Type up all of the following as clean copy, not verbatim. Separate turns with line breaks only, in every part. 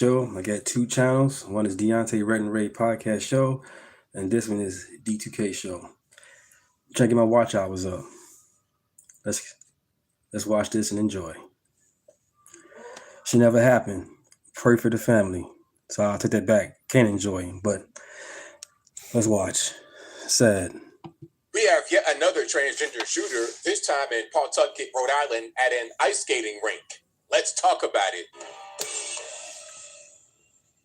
Show. I got two channels. One is Deontay Red and Ray Podcast Show, and this one is D2KShow. Trying to get my watch hours up. Let's watch this and enjoy. Should never happen. Pray for the family. So I'll take that back. Can't enjoy, but let's watch. Sad.
We have yet another transgender shooter, this time in Pawtucket, Rhode Island, at an ice skating rink. Let's talk about it.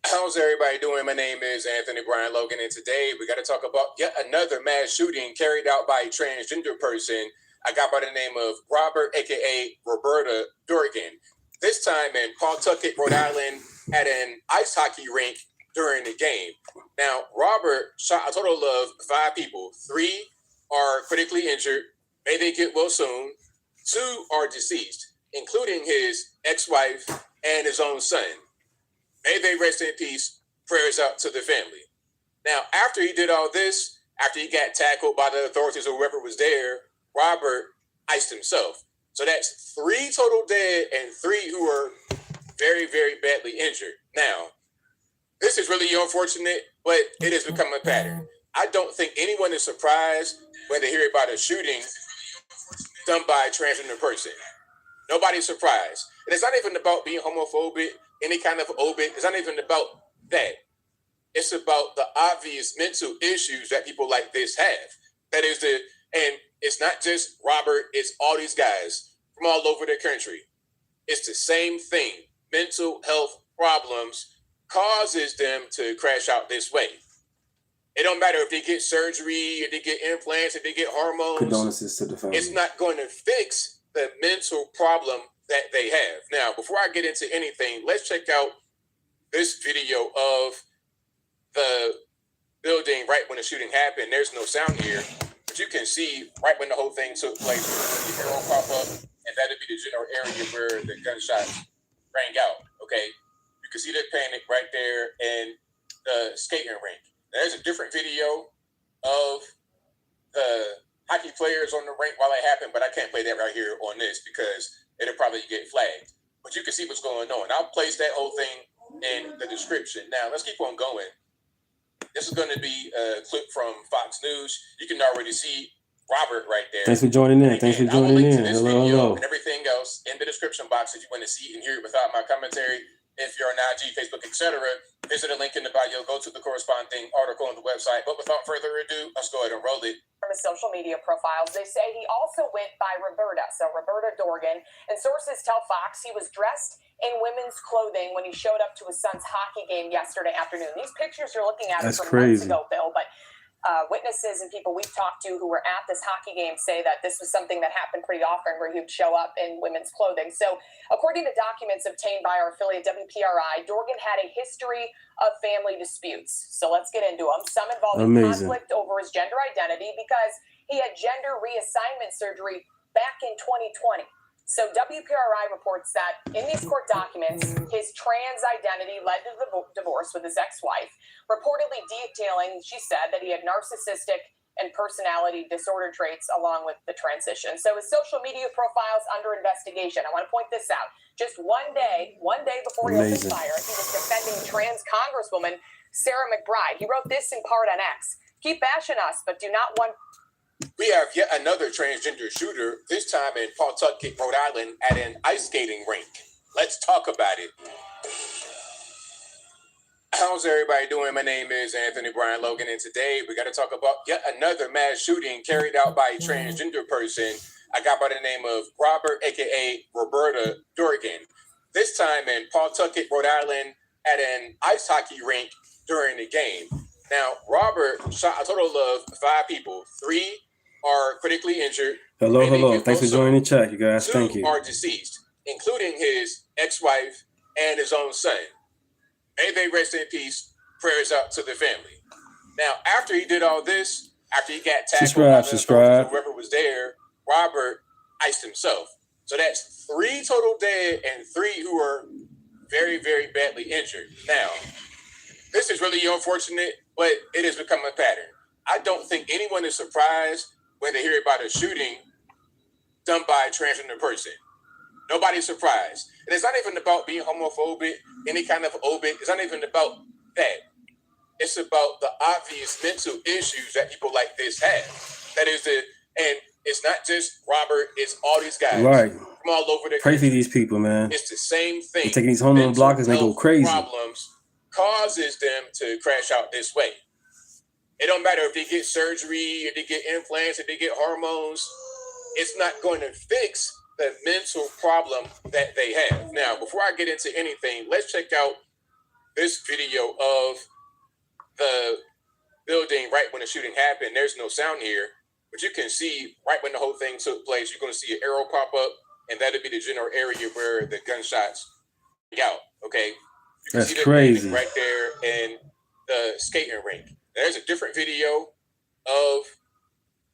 How's everybody doing? My name is Anthony Brian Logan, and today we got to talk about yet another mass shooting carried out by a transgender person. I got by the name of Robert, aka Roberta Durgan. This time in Pawtucket, Rhode Island, at an ice hockey rink during the game. Now, Robert shot a total of 5 people. 3 are critically injured. May they get well soon. 2 are deceased, including his ex-wife and his own son. May they rest in peace. Prayers out to the family. Now, after he did all this, after he got tackled by the authorities or whoever was there, Robert iced himself. So that's 3 total dead and 3 who were very, very badly injured. Now, this is really unfortunate, but it has become a pattern. I don't think anyone is surprised when they hear about a shooting done by a transgender person. Nobody's surprised. And it's not even about being homophobic, any kind of obit. It's not even about that. It's about the obvious mental issues that people like this have. And it's not just Robert, it's all these guys from all over the country. It's the same thing. Mental health problems causes them to crash out this way. It don't matter if they get surgery, if they get implants, if they get hormones.
Condolences to the family.
It's not going to fix the mental problem that they have. Now, before I get into anything, let's check out this video of the building right when the shooting happened. There's no sound here, but you can see right when the whole thing took place, the arrow pop up, and that'd be the general area where the gunshots rang out. Okay, you can see the panic right there in the skating rink. There's a different video of the hockey players on the rink while it happened, but I can't play that right here on this because it'll probably get flagged. But you can see what's going on. I'll place that whole thing in the description. Now, let's keep on going. This is going to be a clip from Fox News. You can already see Robert right there.
Thanks for joining in. Thanks for joining in. Hello.
And everything else in the description box if you want to see and hear it without my commentary. If you're on IG, Facebook, etc., visit a link in the bio. Go to the corresponding article on the website. But without further ado, let's go ahead and roll it.
From his social media profiles, they say he also went by Roberta, so Roberta Durgan. And sources tell Fox he was dressed in women's clothing when he showed up to his son's hockey game yesterday afternoon. These pictures you're looking at are from months ago, Bill, but witnesses and people we've talked to who were at this hockey game say that this was something that happened pretty often where he would show up in women's clothing. So according to documents obtained by our affiliate WPRI, Durgan had a history of family disputes. So let's get into them. Some involving conflict over his gender identity because he had gender reassignment surgery back in 2020. So WPRI reports that in these court documents, his trans identity led to the divorce with his ex-wife, reportedly detailing, she said, that he had narcissistic and personality disorder traits along with the transition. So his social media profile's under investigation. I want to point this out. Just one day before he opened fire, he was defending trans Congresswoman Sarah McBride. He wrote this in part on X. Keep bashing us, but do not want...
We have yet another transgender shooter, this time in Pawtucket, Rhode Island, at an ice skating rink. Let's talk about it. How's everybody doing? My name is Anthony Brian Logan, and today we got to talk about yet another mass shooting carried out by a transgender person. I got by the name of Robert, aka Roberta Durgan. This time in Pawtucket, Rhode Island, at an ice hockey rink during the game. Now, Robert shot a total of 5 people. 3 are critically injured.
Hello. Thanks for joining the chat, you guys.
2
Thank you.
are deceased, including his ex-wife and his own son. May they rest in peace. Prayers out to the family. Now, after he did all this, after he got tackled by the whoever was there, Robert iced himself. So that's 3 total dead and 3 who were very, very badly injured. Now, this is really unfortunate, but it has become a pattern. I don't think anyone is surprised when they hear about a shooting done by a transgender person. Nobody's surprised. And it's not even about being homophobic, any kind of phobic. It's not even about that. It's about the obvious mental issues that people like this have. That is it. And it's not just Robert, it's all these guys from all over the
Pray
country.
for these people, man.
It's the same thing.
They're taking these hormone blockers and they go crazy.
Problems causes them to crash out this way. It don't matter if they get surgery, if they get implants, if they get hormones. It's not going to fix the mental problem that they have. Now, before I get into anything, let's check out this video of the building right when the shooting happened. There's no sound here, but you can see right when the whole thing took place, you're going to see an arrow pop up, and that'll be the general area where the gunshots out. Okay, you can
That's
see the
crazy
right there in the skating rink. There's a different video of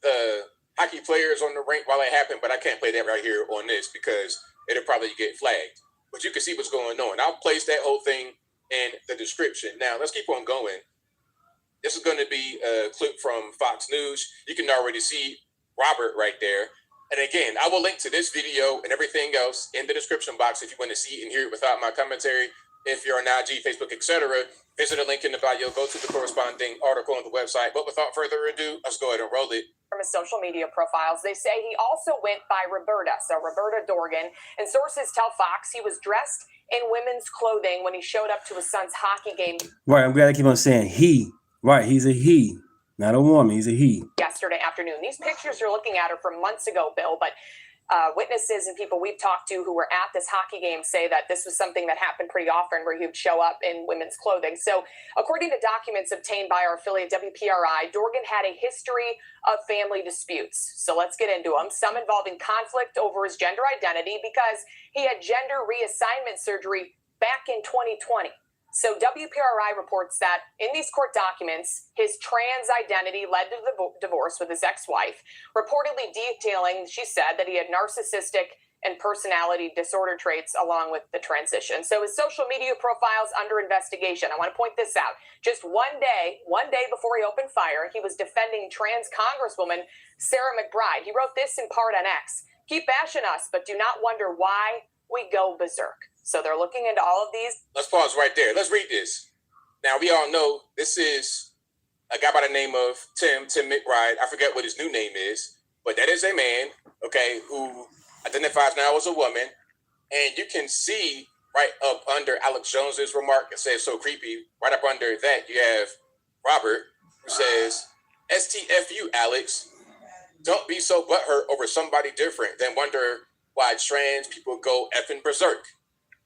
the hockey players on the rink while it happened, but I can't play that right here on this because it'll probably get flagged. But you can see what's going on. I'll place that whole thing in the description. Now, let's keep on going. This is going to be a clip from Fox News. You can already see Robert right there. And again, I will link to this video and everything else in the description box if you want to see and hear it without my commentary. If you're on IG, Facebook, etc., visit a link in the bio. Go to the corresponding article on the website. But without further ado, let's go ahead and roll it.
From his social media profiles, they say he also went by Roberta, so Roberta Dorgan. And sources tell Fox he was dressed in women's clothing when he showed up to his son's hockey game.
Right, I'm glad I keep on saying he. Right, he's a he, not a woman. He's a he.
Yesterday afternoon. These pictures you're looking at are from months ago, Bill, but witnesses and people we've talked to who were at this hockey game say that this was something that happened pretty often where he would show up in women's clothing. So according to documents obtained by our affiliate WPRI, Dorgan had a history of family disputes. So let's get into them. Some involving conflict over his gender identity because he had gender reassignment surgery back in 2020. So WPRI reports that in these court documents, his trans identity led to the divorce with his ex-wife, reportedly detailing, she said, that he had narcissistic and personality disorder traits along with the transition. So his social media profile's under investigation. I want to point this out. Just one day before he opened fire, he was defending trans Congresswoman Sarah McBride. He wrote this in part on X. "Keep bashing us, but do not wonder why we go berserk." So they're looking into all of these.
Let's pause right there. Let's read this. Now, we all know this is a guy by the name of Tim McBride. I forget what his new name is, but that is a man, okay, who identifies now as a woman. And you can see right up under Alex Jones's remark, it says so creepy. Right up under that, you have Robert, who says, "STFU, Alex. Don't be so butthurt over somebody different, then wonder why trans people go effing berserk."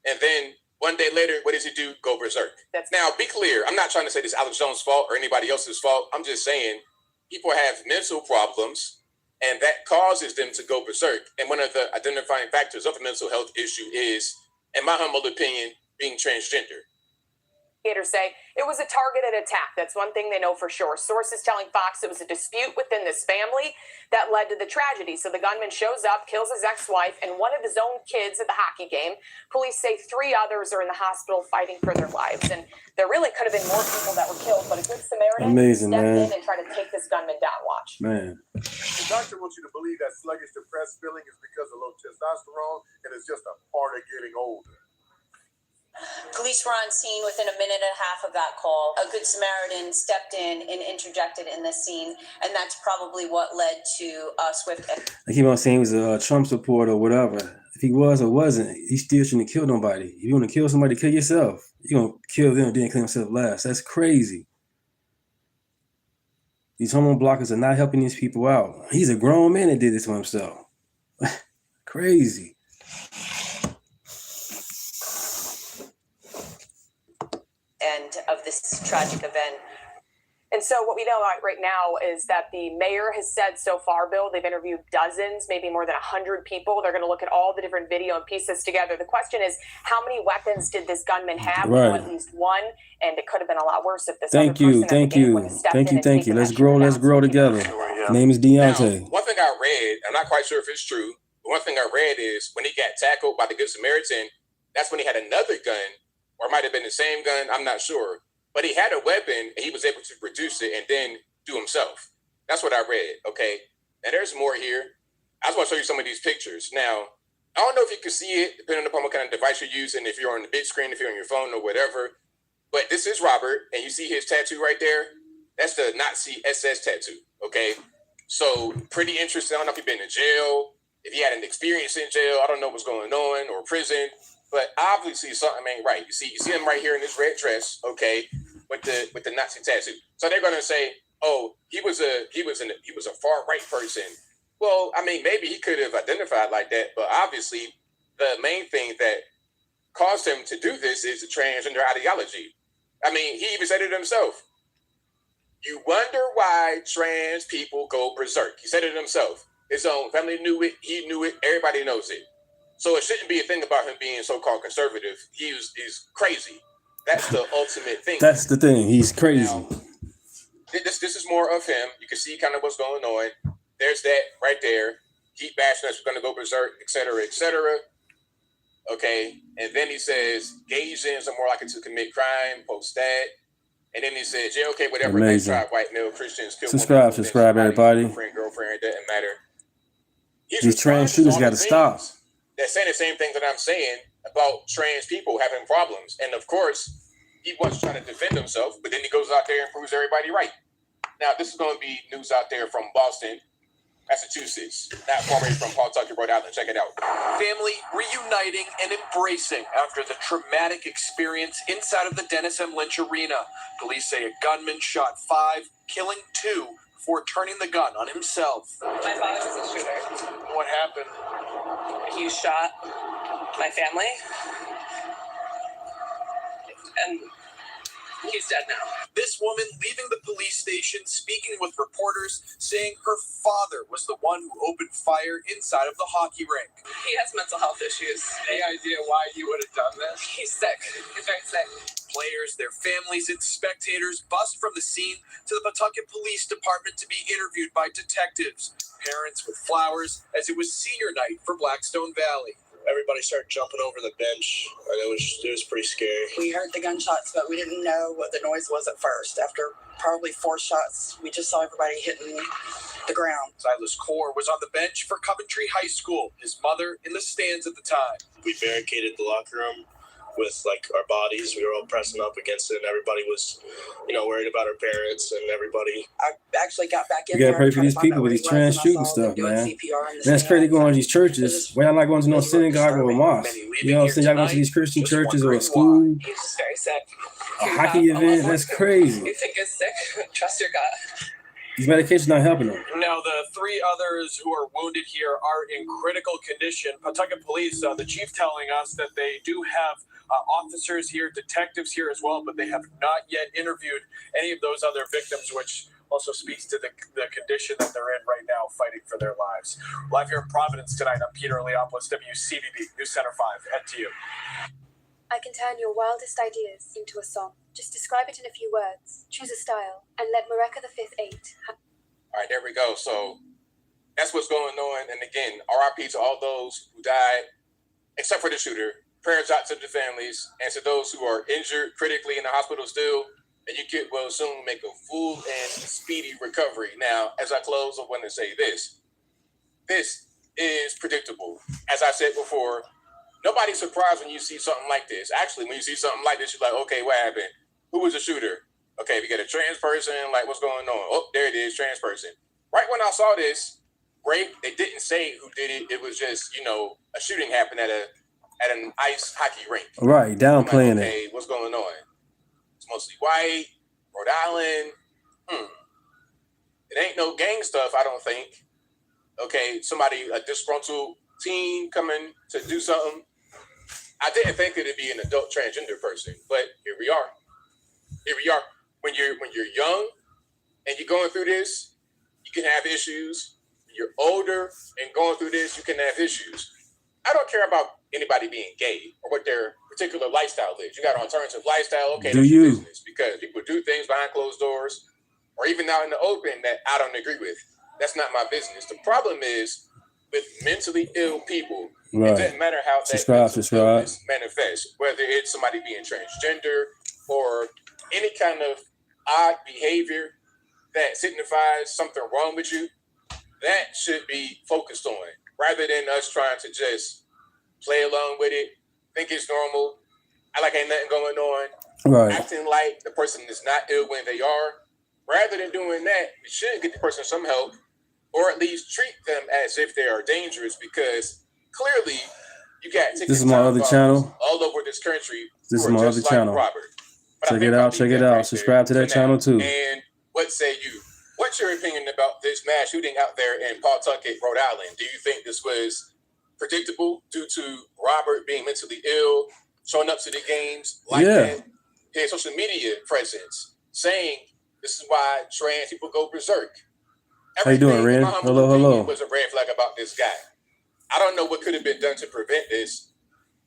And then one day later, what does he do? Go berserk. Now, be clear. I'm not trying to say this is Alex Jones' fault or anybody else's fault. I'm just saying people have mental problems, and that causes them to go berserk. And one of the identifying factors of a mental health issue is, in my humble opinion, being transgender.
Say it was a targeted attack. That's one thing they know for sure. Sources telling Fox it was a dispute within this family that led to the tragedy. So the gunman shows up, kills his ex-wife and one of his own kids at the hockey game. Police say 3 others are in the hospital fighting for their lives. And there really could have been more people that were killed, but a good Samaritan stepped in and tried to take this gunman down. Watch.
Man.
The doctor wants you to believe that sluggish, depressed feeling is because of low testosterone, and it's just a part of getting older.
Police were on scene within a minute and a half of that call. A good Samaritan stepped in and interjected in the scene, and that's probably what led to a swift.
I keep on saying he was a Trump supporter or whatever. If he was or wasn't, he still shouldn't have killed nobody. If you want to kill somebody, kill yourself. You're going to kill them and then kill yourself last. That's crazy. These hormone blockers are not helping these people out. He's a grown man that did this to himself. Crazy.
End of this tragic event.
And so what we know right now is that the mayor has said so far, Bill, they've interviewed dozens, maybe more than 100 people. They're going to look at all the different video and pieces together. The question is, how many weapons did this gunman have?
Right.
At least one, and it could have been a lot worse if this
Thank you. Let's grow together. His name is Deontay.
Now, one thing I read, I'm not quite sure if it's true, but one thing I read is when he got tackled by the Good Samaritan, that's when he had another gun, or it might have been the same gun, I'm not sure. But he had a weapon, and he was able to produce it and then do himself. That's what I read, okay? And there's more here. I just want to show you some of these pictures. Now, I don't know if you can see it, depending upon what kind of device you're using, if you're on the big screen, if you're on your phone or whatever. But this is Robert, and you see his tattoo right there? That's the Nazi SS tattoo, okay? So pretty interesting. I don't know if he's been in jail, if he had an experience in jail. I don't know what's going on, or prison. But obviously something ain't right. You see him right here in this red dress, okay, with the Nazi tattoo. So they're gonna say, oh, he was a far right person. Well, I mean, maybe he could have identified like that, but obviously the main thing that caused him to do this is the transgender ideology. I mean, he even said it himself. You wonder why trans people go berserk. He said it himself. His own family knew it. He knew it. Everybody knows it. So it shouldn't be a thing about him being so-called conservative. He's crazy. That's the ultimate thing.
That's the thing. He's crazy.
Now, this is more of him. You can see kind of what's going on. There's that right there. Keep bashing us. We're going to go berserk, et cetera, et cetera. Okay. And then he says, Asians are more likely to commit crime, post that. And then he says, yeah, okay, whatever.
Amazing.
Nice try, white male Christians. Kill
Subscribe, everybody.
Girlfriend, it doesn't matter.
These trans shooters got to stop.
They're saying the same thing that I'm saying about trans people having problems. And of course, he wants to try to defend himself, but then he goes out there and proves everybody right. Now, this is going to be news out there from Boston, Massachusetts, not far away from Pawtucket, Rhode Island. Check it out.
Family reuniting and embracing after the traumatic experience inside of the Dennis M. Lynch Arena. Police say a gunman shot 5, killing 2 before turning the gun on himself.
My father was a shooter.
What happened?
He shot my family, and he's dead now.
This woman leaving the police station, speaking with reporters, saying her father was the one who opened fire inside of the hockey rink.
He has mental health issues.
Any idea why he would have done this?
He's sick. He's very sick.
Players, their families, and spectators bussed from the scene to the Pawtucket Police Department to be interviewed by detectives. Parents with flowers, as it was senior night for Blackstone Valley.
Everybody started jumping over the bench, and it was pretty scary.
We heard the gunshots, but we didn't know what the noise was at first. After probably 4 shots, we just saw everybody hitting the ground.
Silas Core was on the bench for Coventry High School, his mother in the stands at the time.
We barricaded the locker room with our bodies. We were all pressing up against it, and everybody was, worried about our parents and everybody.
I actually got back in
You
there.
gotta pray for these people with these trans shooting stuff, man. That's crazy going to these churches. Why y'all not going to no synagogue or a mosque? You know what I'm saying? Y'all going to these Christian churches or a school,
He's just very sick.
a hockey event. That's crazy.
You think he's sick? Trust your gut.
These medications not helping them.
Now, the 3 others who are wounded here are in critical condition. Pawtucket Police, the chief telling us that they do have officers here, detectives here as well, but they have not yet interviewed any of those other victims, which also speaks to the condition that they're in right now, fighting for their lives. Live here in Providence tonight, I'm Peter Leopoulos, WCVB News Center 5. Head to you.
I can turn your wildest ideas into a song. Just describe it in a few words. Choose a style, and let Mareka the Fifth 8.
All right, there we go. So that's what's going on. And again, RIP to all those who died, except for the shooter. Prayers out to the families and to those who are injured critically in the hospital still. And you get well soon make a full and speedy recovery. Now, as I close, I want to say this. This is predictable. As I said before, nobody's surprised when you see something like this. Actually, when you see something like this, you're like, okay, what happened? Who was the shooter? Okay, we get a trans person, like what's going on? Oh, there it is, trans person. Right when I saw this, great, they didn't say who did it. It was just, a shooting happened at an ice hockey rink.
Right, downplaying
it. Okay, what's going on? It's mostly white, Rhode Island. It ain't no gang stuff, I don't think. Okay, a disgruntled teen coming to do something. I didn't think it'd be an adult transgender person, but here we are. When you're young and you're going through this, you can have issues. When you're older and going through this, you can have issues. I don't care about anybody being gay or what their particular lifestyle is. You got an alternative lifestyle, okay, that's your business, because people do things behind closed doors or even out in the open that I don't agree with. That's not my business. The problem is with mentally ill people, It doesn't matter how that manifests, whether it's somebody being transgender or any kind of odd behavior that signifies something wrong with you. That should be focused on rather than us trying to just play along with it, think it's normal, I like ain't nothing going on,
Right.
acting like the person is not ill when they are. Rather than doing that, you should get the person some help, or at least treat them as if they are dangerous, because clearly you got
This is my other channel.
all over this country.
This is my other channel.
Robert.
Check it out. Check it out. Subscribe to that channel too.
And what say you? What's your opinion about this mass shooting out there in Pawtucket, Rhode Island? Do you think this was predictable due to Robert being mentally ill, showing up to the games like that? His social media presence saying this is why trans people go berserk.
How you doing, Ren? Hello.
Was a red flag about this guy. I don't know what could have been done to prevent this.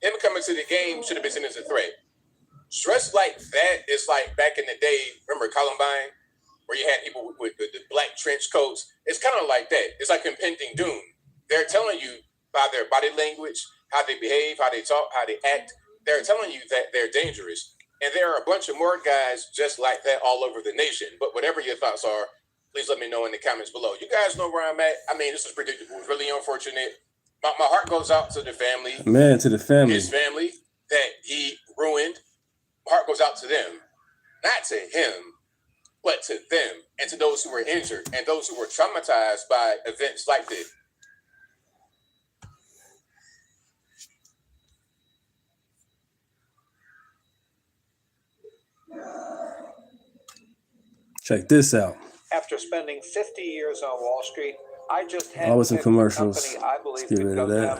Him coming to the game should have been seen as a threat. Stress like that is like back in the day. Remember Columbine, where you had people with the black trench coats? It's kind of like that. It's like impending doom. They're telling you by their body language, how they behave, how they talk, how they act. They're telling you that they're dangerous. And there are a bunch of more guys just like that all over the nation. But whatever your thoughts are, please let me know in the comments below. You guys know where I'm at. I mean, this is predictable. It's really unfortunate. My heart goes out to the family.
Man, to the family.
His family that he ruined. My heart goes out to them. Not to him, but to them and to those who were injured and those who were traumatized by events like this.
Check this out.
After spending 50 years on Wall Street, I just had
always some commercials.
I believe
Get rid of that.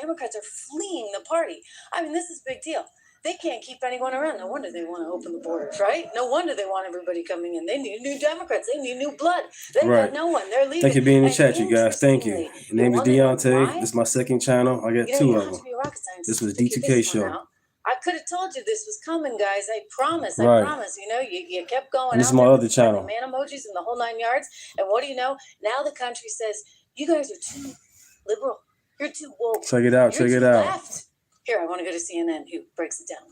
Democrats are fleeing the party. I mean, this is a big deal. They can't keep anyone around. No wonder they want to open the borders, right? No wonder they want everybody coming in. They need new Democrats. They need new blood. They've got no one. They're leaving.
Thank you for being in the chat, you guys. Thank you. Your name is Deontay. This is my second channel. I got two of them. This was D2KShow.
I could have told you this was coming, guys. I promise. I promise. You know, you kept going.
And this is my other channel.
Man emojis and the whole 9 yards. And what do you know? Now the country says, you guys are too liberal. You're too woke.
Check it out. Check it out.
Left. Here, I want to go to CNN, who breaks it down.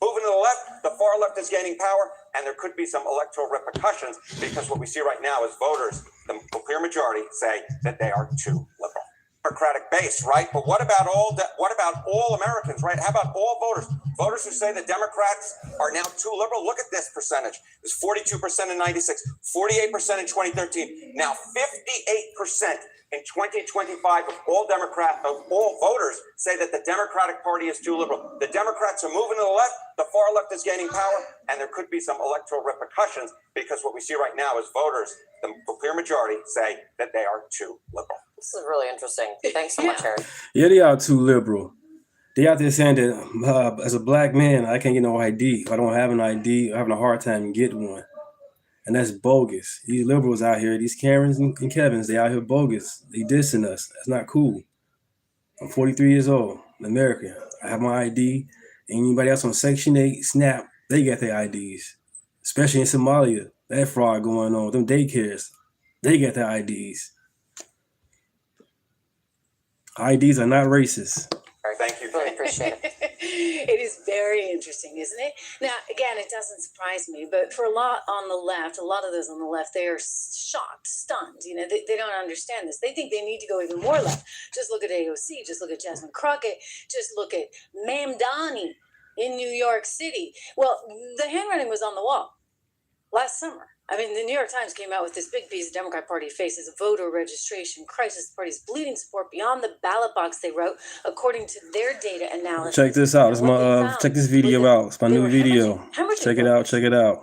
Moving to the left, the far left is gaining power, and there could be some electoral repercussions because what we see right now is voters, the clear majority, say that they are too liberal. Democratic base, right? But what about all Americans, right? How about all voters? Voters who say that Democrats are now too liberal. Look at this percentage. It's 42% in 96, 48% in 2013, now 58% in 2025 of all voters say that the Democratic Party is too liberal. The Democrats are moving to the left, the far left is gaining power, and there could be some electoral repercussions because what we see right now is voters, the clear majority, say that they are too liberal.
This is really interesting. Thanks so much, Harry.
Yeah, they are too liberal. They out there saying that as a black man, I can't get no ID. If I don't have an ID, I'm having a hard time getting one. And that's bogus. These liberals out here, these Karens and Kevins, they out here bogus. They dissing us. That's not cool. I'm 43 years old, American. I have my ID. Anybody else on Section 8, SNAP, they got their IDs. Especially in Somalia. That fraud going on. Them daycares, they got their IDs. IDs are not racist.
Thank you.
Really appreciate it.
It is very interesting, isn't it? Now, again, it doesn't surprise me, but for a lot of those on the left, they are shocked, stunned. You know, they don't understand this. They think they need to go even more left. Just look at AOC. Just look at Jasmine Crockett. Just look at Mamdani in New York City. Well, the handwriting was on the wall last summer. I mean, the New York Times came out with this big piece. The Democrat Party faces a voter registration crisis. The party's bleeding support beyond the ballot box, they wrote, according to their data analysis.
Check this out. It's my check this video out. It's my new video. Check it out. Check it out.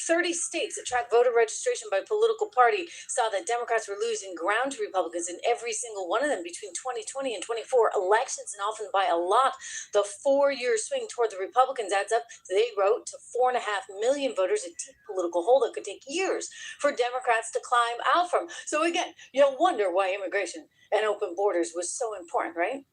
30 states that track voter registration by political party saw that Democrats were losing ground to Republicans in every single one of them between 2020 and 24 elections, and often by a lot. The 4-year swing toward the Republicans adds up, they wrote, to 4.5 million voters, a deep political hole that could take years for Democrats to climb out from. So again, you'll wonder why immigration and open borders was so important, right?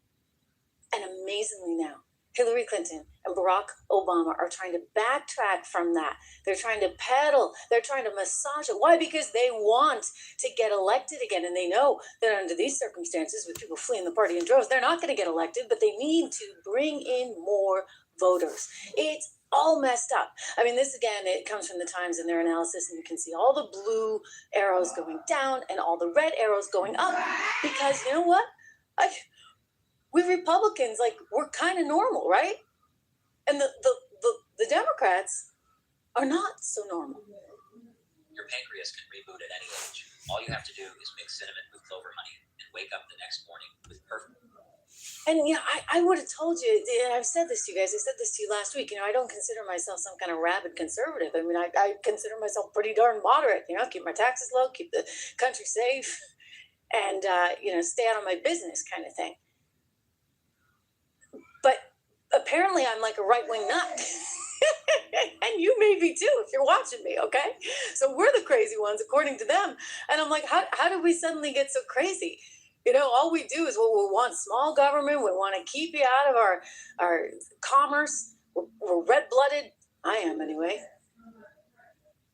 And amazingly now, Hillary Clinton and Barack Obama are trying to backtrack from that. They're trying to peddle. They're trying to massage it. Why? Because they want to get elected again. And they know that under these circumstances, with people fleeing the party in droves, they're not going to get elected, but they need to bring in more voters. It's all messed up. I mean, this, again, it comes from the Times in their analysis, and you can see all the blue arrows going down and all the red arrows going up. Because, you know what? we Republicans, like, we're kind of normal, right? And the Democrats are not so normal.
Your pancreas can reboot at any age. All you have to do is mix cinnamon with clover honey and wake up the next morning with perfect.
And yeah, I would have told you, and I've said this to you guys, I said this to you last week, I don't consider myself some kind of rabid conservative. I mean, I consider myself pretty darn moderate, keep my taxes low, keep the country safe, and, stay out of my business kind of thing. But apparently I'm like a right-wing nut. And you may be too if you're watching me, okay? So we're the crazy ones according to them. And I'm like, how did we suddenly get so crazy? All we do is, we want small government. We want to keep you out of our commerce. We're red-blooded. I am anyway.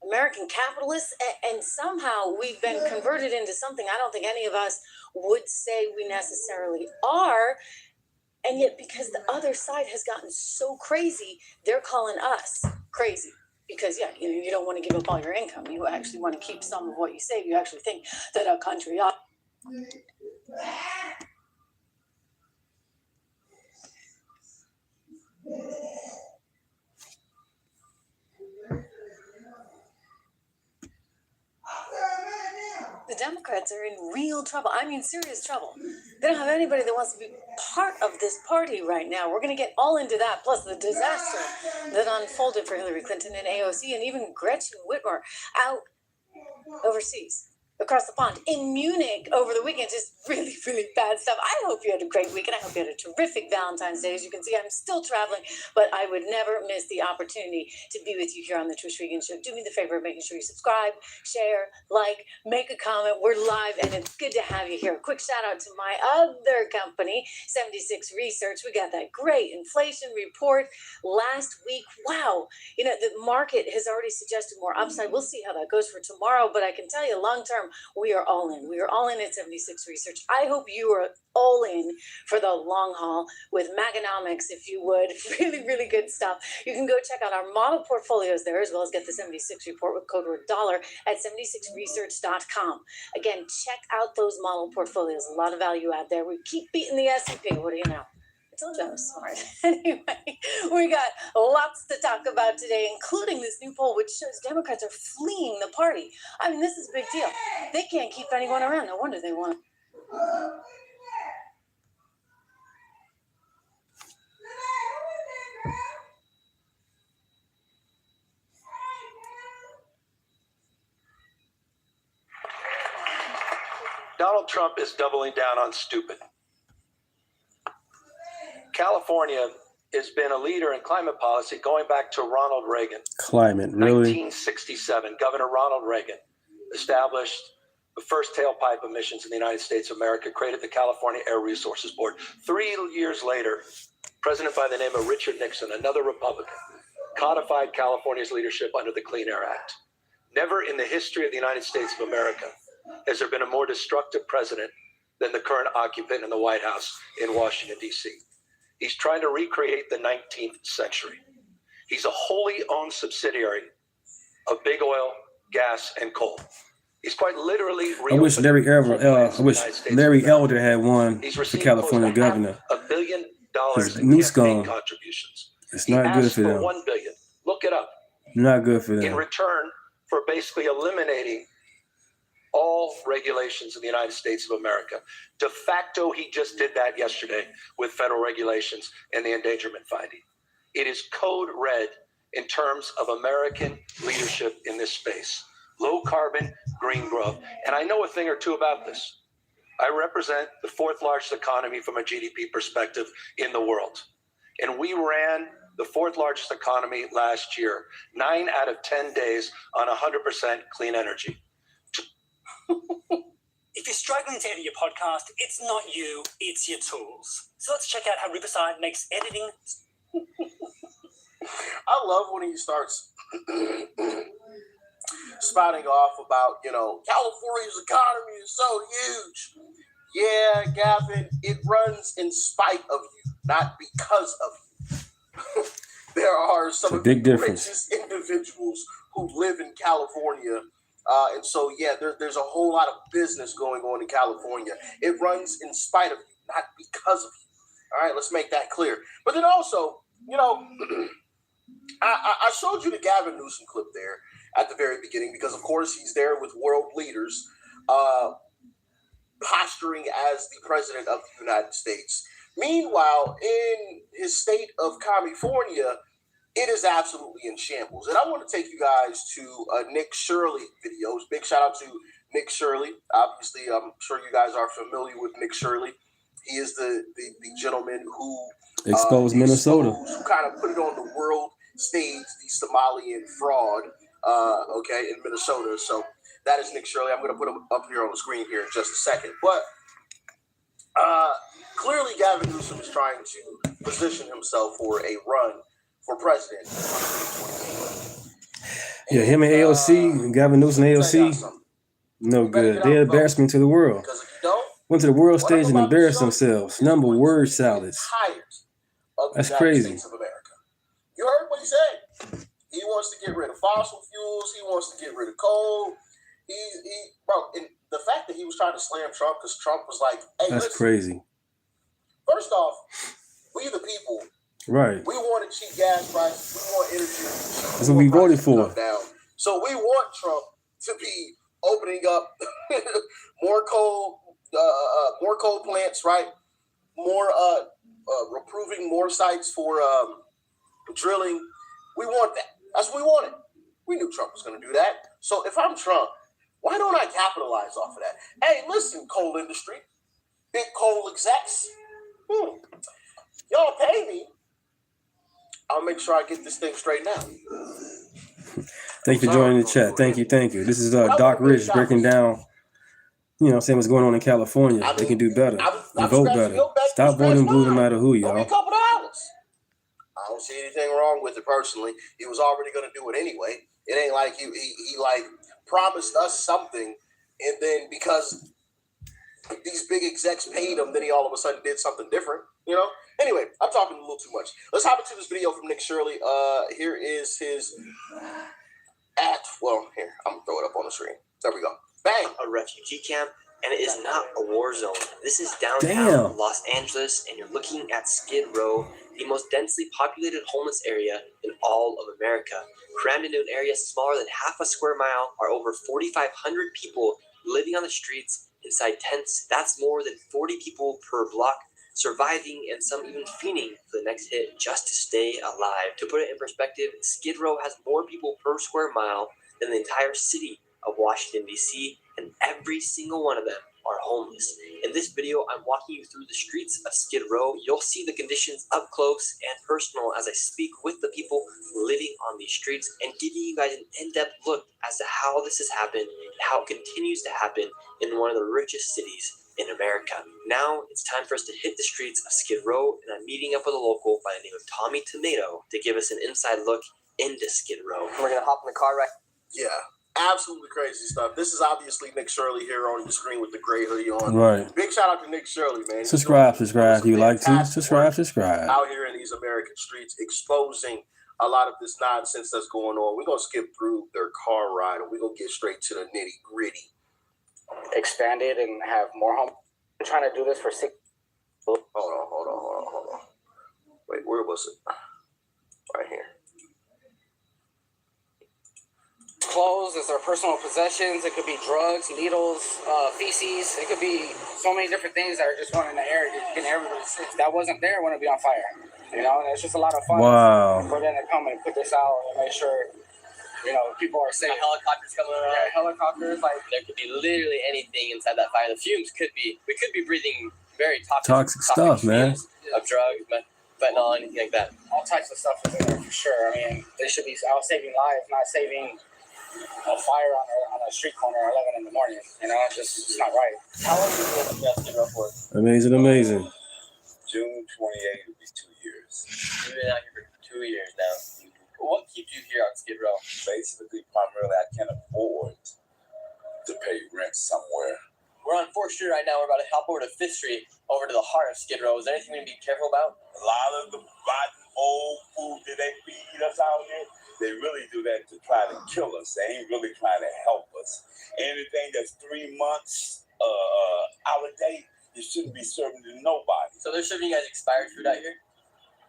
American capitalists. And somehow we've been converted into something I don't think any of us would say we necessarily are. And yet, because the other side has gotten so crazy, they're calling us crazy. Because, you don't want to give up all your income. You actually want to keep some of what you save. You actually think that a country ought. The Democrats are in real trouble. I mean, serious trouble. They don't have anybody that wants to be part of this party right now. We're going to get all into that, plus the disaster that unfolded for Hillary Clinton and AOC and even Gretchen Whitmer out overseas. Across the pond in Munich over the weekend. Just really, really bad stuff. I hope you had a great weekend. I hope you had a terrific Valentine's Day. As you can see, I'm still traveling, but I would never miss the opportunity to be with you here on the Trish Regan Show. Do me the favor of making sure you subscribe, share, like, make a comment. We're live, and it's good to have you here. A quick shout out to my other company, 76 Research. We got that great inflation report last week. Wow. The market has already suggested more upside. We'll see how that goes for tomorrow, but I can tell you long term, we are all in. We are all in at 76 Research. I hope you are all in for the long haul with Maganomics, if you would. Really, really good stuff. You can go check out our model portfolios there, as well as get the 76 report with code word $, at 76research.com. Again, check out those model portfolios. A lot of value out there. We keep beating the S&P. What do you know? I told you I was smart. Anyway, we got lots to talk about today, including this new poll, which shows Democrats are fleeing the party. I mean, this is a big deal. They can't keep anyone around. No wonder they want.
Donald Trump is doubling down on stupid. California has been a leader in climate policy going back to Ronald Reagan.
Climate, really?
1967, Governor Ronald Reagan established the first tailpipe emissions in the United States of America, created the California Air Resources Board. 3 years later, a president by the name of Richard Nixon, another Republican, codified California's leadership under the Clean Air Act. Never in the history of the United States of America has there been a more destructive president than the current occupant in the White House in Washington, D.C. He's trying to recreate the 19th century. He's a wholly owned subsidiary of big oil, gas, and coal. He's quite literally.
I wish Larry Elder had won the California governor.
$1 billion
in campaign
contributions.
It's not good for them.
$1 billion. Look it up.
Not good for them.
In return for basically eliminating all regulations in the United States of America. De facto, he just did that yesterday with federal regulations and the endangerment finding. It is code red in terms of American leadership in this space. Low carbon, green growth. And I know a thing or two about this. I represent the fourth largest economy from a GDP perspective in the world. And we ran the fourth largest economy last year, 9 out of 10 days on 100% clean energy.
If you're struggling to edit your podcast, it's not you, it's your tools. So let's check out how Riverside makes editing.
I love when he starts spouting off about, California's economy is so huge. Yeah, Gavin, it runs in spite of you, not because of you. There are some of the richest individuals who live in California. And so, there's a whole lot of business going on in California. It runs in spite of you, not because of you. All right, let's make that clear. But then also, you know, I showed you the Gavin Newsom clip there at the very beginning because, of course, he's there with world leaders posturing as the president of the United States. Meanwhile, in his state of California, it is absolutely in shambles. And I want to take you guys to Nick Shirley videos. Big shout out to Nick Shirley. Obviously, I'm sure you guys are familiar with Nick Shirley. He is the gentleman who
exposed Minnesota,
who kind of put it on the world stage, the Somalian fraud, in Minnesota. So that is Nick Shirley. I'm going to put him up here on the screen here in just a second. But clearly, Gavin Newsom is trying to position himself for a run for president.
Yeah, him and AOC, Gavin Newsom and AOC, no good. They embarrassed me to the world.
Because if you don't,
Went to the world stage and embarrassed themselves. Number word salads. That's crazy.
Of America. You heard what he said. He wants to get rid of fossil fuels. He wants to get rid of coal. And the fact that he was trying to slam Trump because Trump was like, "Hey,
that's
listen,
crazy."
First off, we the people,
right?
We want a cheap gas price. We want energy.
That's what we voted for.
So we want Trump to be opening up more coal plants, right? More approving more sites for drilling. We want that. That's what we wanted. We knew Trump was going to do that. So if I'm Trump, why don't I capitalize off of that? Hey, listen, coal industry, big coal execs, y'all pay me. I'll make sure I get this thing straightened out.
Thank you for joining the chat. Thank you. This is Doc Rich breaking down, what's going on in California. They can do better. Vote better. Stop voting blue no matter who, y'all.
A couple dollars. I don't see anything wrong with it personally. He was already going to do it anyway. It ain't like he like promised us something, and then because these big execs paid him, then he all of a sudden did something different. Anyway, I'm talking a little too much. Let's hop into this video from Nick Shirley. Here is his here, I'm gonna throw it up on the screen. There we go. Bang.
A refugee camp, and it is not a war zone. This is downtown Los Angeles, and you're looking at Skid Row, the most densely populated homeless area in all of America. Crammed into an area smaller than half a square mile are over 4,500 people living on the streets inside tents. That's more than 40 people per block, surviving and some even fiending for the next hit just to stay alive. To put it in perspective, Skid Row has more people per square mile than the entire city of Washington, D.C., and every single one of them are homeless. In this video, I'm walking you through the streets of Skid Row. You'll see the conditions up close and personal as I speak with the people living on these streets and giving you guys an in-depth look as to how this has happened and how it continues to happen in one of the richest cities in America. Now it's time for us to hit the streets of Skid Row, and I'm meeting up with a local by the name of Tommy Tomato to give us an inside look into Skid Row.
We're gonna hop in the car right.
Yeah. Absolutely crazy stuff. This is obviously Nick Shirley here on the screen with the gray hoodie on.
Right.
Big shout out to Nick Shirley, man.
Subscribe if you like to. Subscribe.
Out here in these American streets, exposing a lot of this nonsense that's going on. We're going to skip through their car ride and we're going to get straight to the nitty gritty.
Expanded and have more homes. I'm trying to do this for 6.
Hold on. Wait, where was it? Right here.
Clothes is their personal possessions. It could be drugs, needles, feces. It could be so many different things that are just going in the air, getting everybody sick. If that wasn't there, it wouldn't be on fire. And it's just a lot of fun for them to come and put this out and make sure, people are safe.
Helicopters coming around.
Yeah, helicopters.
There could be literally anything inside that fire. The fumes we could be breathing very
toxic stuff, man.
Of drugs, fentanyl, anything like that.
All types of stuff is in there for sure. I mean, they should be out saving lives, not saving a fire on a street corner at 11 in the morning. It's not right.
How long have you been in Skid Row for?
Amazing.
June 28 will be 2 years.
You've been out here for 2 years now. What keeps you here on Skid Row?
Basically, primarily, I can't afford to pay rent somewhere.
We're on 4th Street right now. We're about to hop over to 5th Street, over to the heart of Skid Row. Is there anything we need to be careful about?
A lot of the rotten old food that they feed us out here, they really do that to try to kill us. They ain't really trying to help us. Anything that's 3 months out of date, You shouldn't be serving to nobody.
So they're serving you guys expired food out here?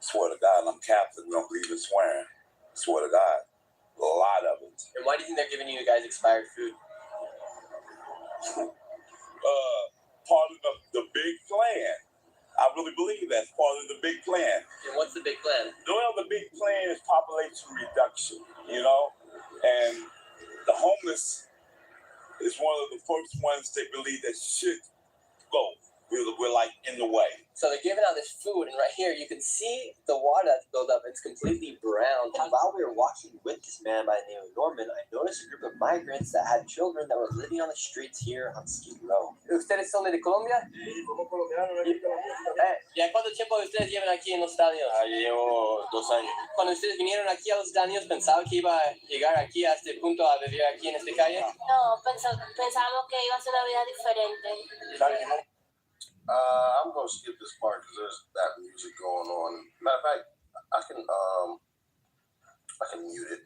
Swear to God, I'm Catholic. We don't believe in swearing. Swear to God. A lot of it.
And why do you think they're giving you guys expired food?
Part of the big plan. I really believe that's part of the big plan.
And what's the big plan?
The big plan is population reduction, you know? And the homeless is one of the first ones they believe that should go. We're like in the way.
So they're giving out this food, and right here you can see the water that's built up. It's completely brown.
And while we were walking with this man by the name of Norman, I noticed a group of migrants that had children that were living on the streets here on Skid Row.
¿Ustedes son de Colombia? ¿Ya cuánto tiempo ustedes llevan aquí en los Estados Unidos?
Llevo 2 años.
Cuando ustedes vinieron aquí a los Estados Unidos, ¿pensaban que iba a llegar aquí a este punto a vivir aquí en esta calle?
No, pensábamos que iba a ser una vida diferente.
I'm gonna skip this part because there's that music going on. Matter of fact, I can mute it.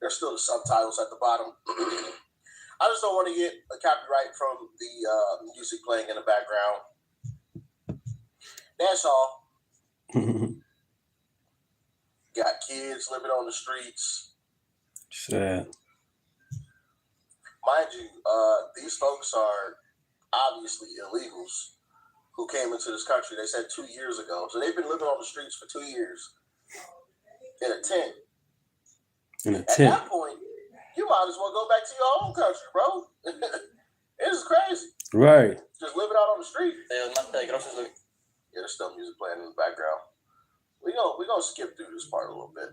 There's still the subtitles at the bottom. I just don't want to get a copyright from the music playing in the background. That's all. Got kids living on the streets.
Sad.
Mind you, these folks are obviously illegals who came into this country, they said 2 years ago. So they've been living on the streets for 2 years in a tent. At that point, you might as well go back to your home country, bro. It is crazy.
Right.
Just living out on the street. Yeah, there's still music playing in the background. We're gonna skip through this part a little bit.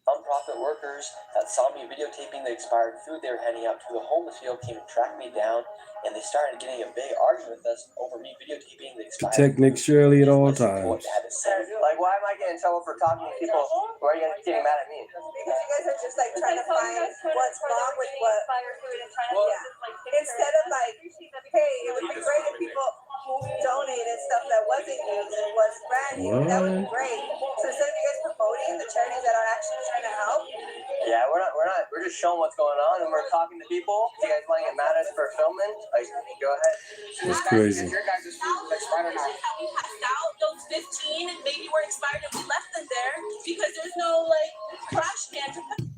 Nonprofit workers that saw me videotaping the expired food they were handing out to the homeless field came and tracked me down, and they started getting a big argument with us over me videotaping the expired
Protect Nick Shirley at all times.
Like, why am I getting in trouble for talking to people? Why are you guys getting mad at me?
Because you guys are just like trying to find what's wrong with what. Instead of like, hey, it would be great if people donated stuff that wasn't used and was brand new. That would be great. So instead of you guys promoting the charities that are actually trying to help.
Yeah, we're not. We're just showing what's going on, and we're talking to people. Do you guys want to get mad at us for filming? Like, go ahead.
That's crazy.
Your guys' food is expired or not? How we passed out those 15 and maybe were expired and we left them there because there's no like trash can to put.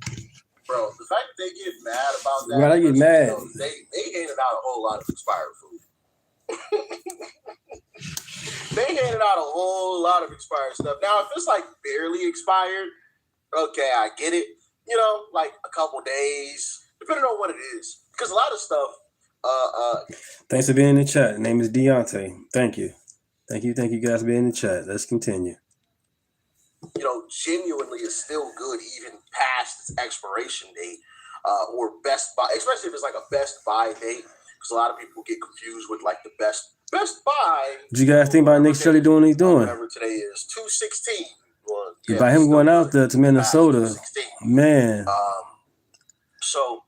Bro, the fact that they get mad about that.
Why they get mad?
They handed out a whole lot of expired food. They handed out a whole lot of expired stuff. Now, if it's like barely expired, okay, I get it. You know, like a couple days, depending on what it is. Because a lot of stuff.
Thanks for being in the chat. Name is Deontay. Thank you guys for being in the chat. Let's continue.
You know, genuinely is still good even past its expiration date or best buy, especially if it's like a best buy date. Because a lot of people get confused with like the best buy.
What you guys think about Nick Shirley doing what he's doing?
Whatever today is, 2/16. Well, yeah,
by him going out there to Minnesota, man.
So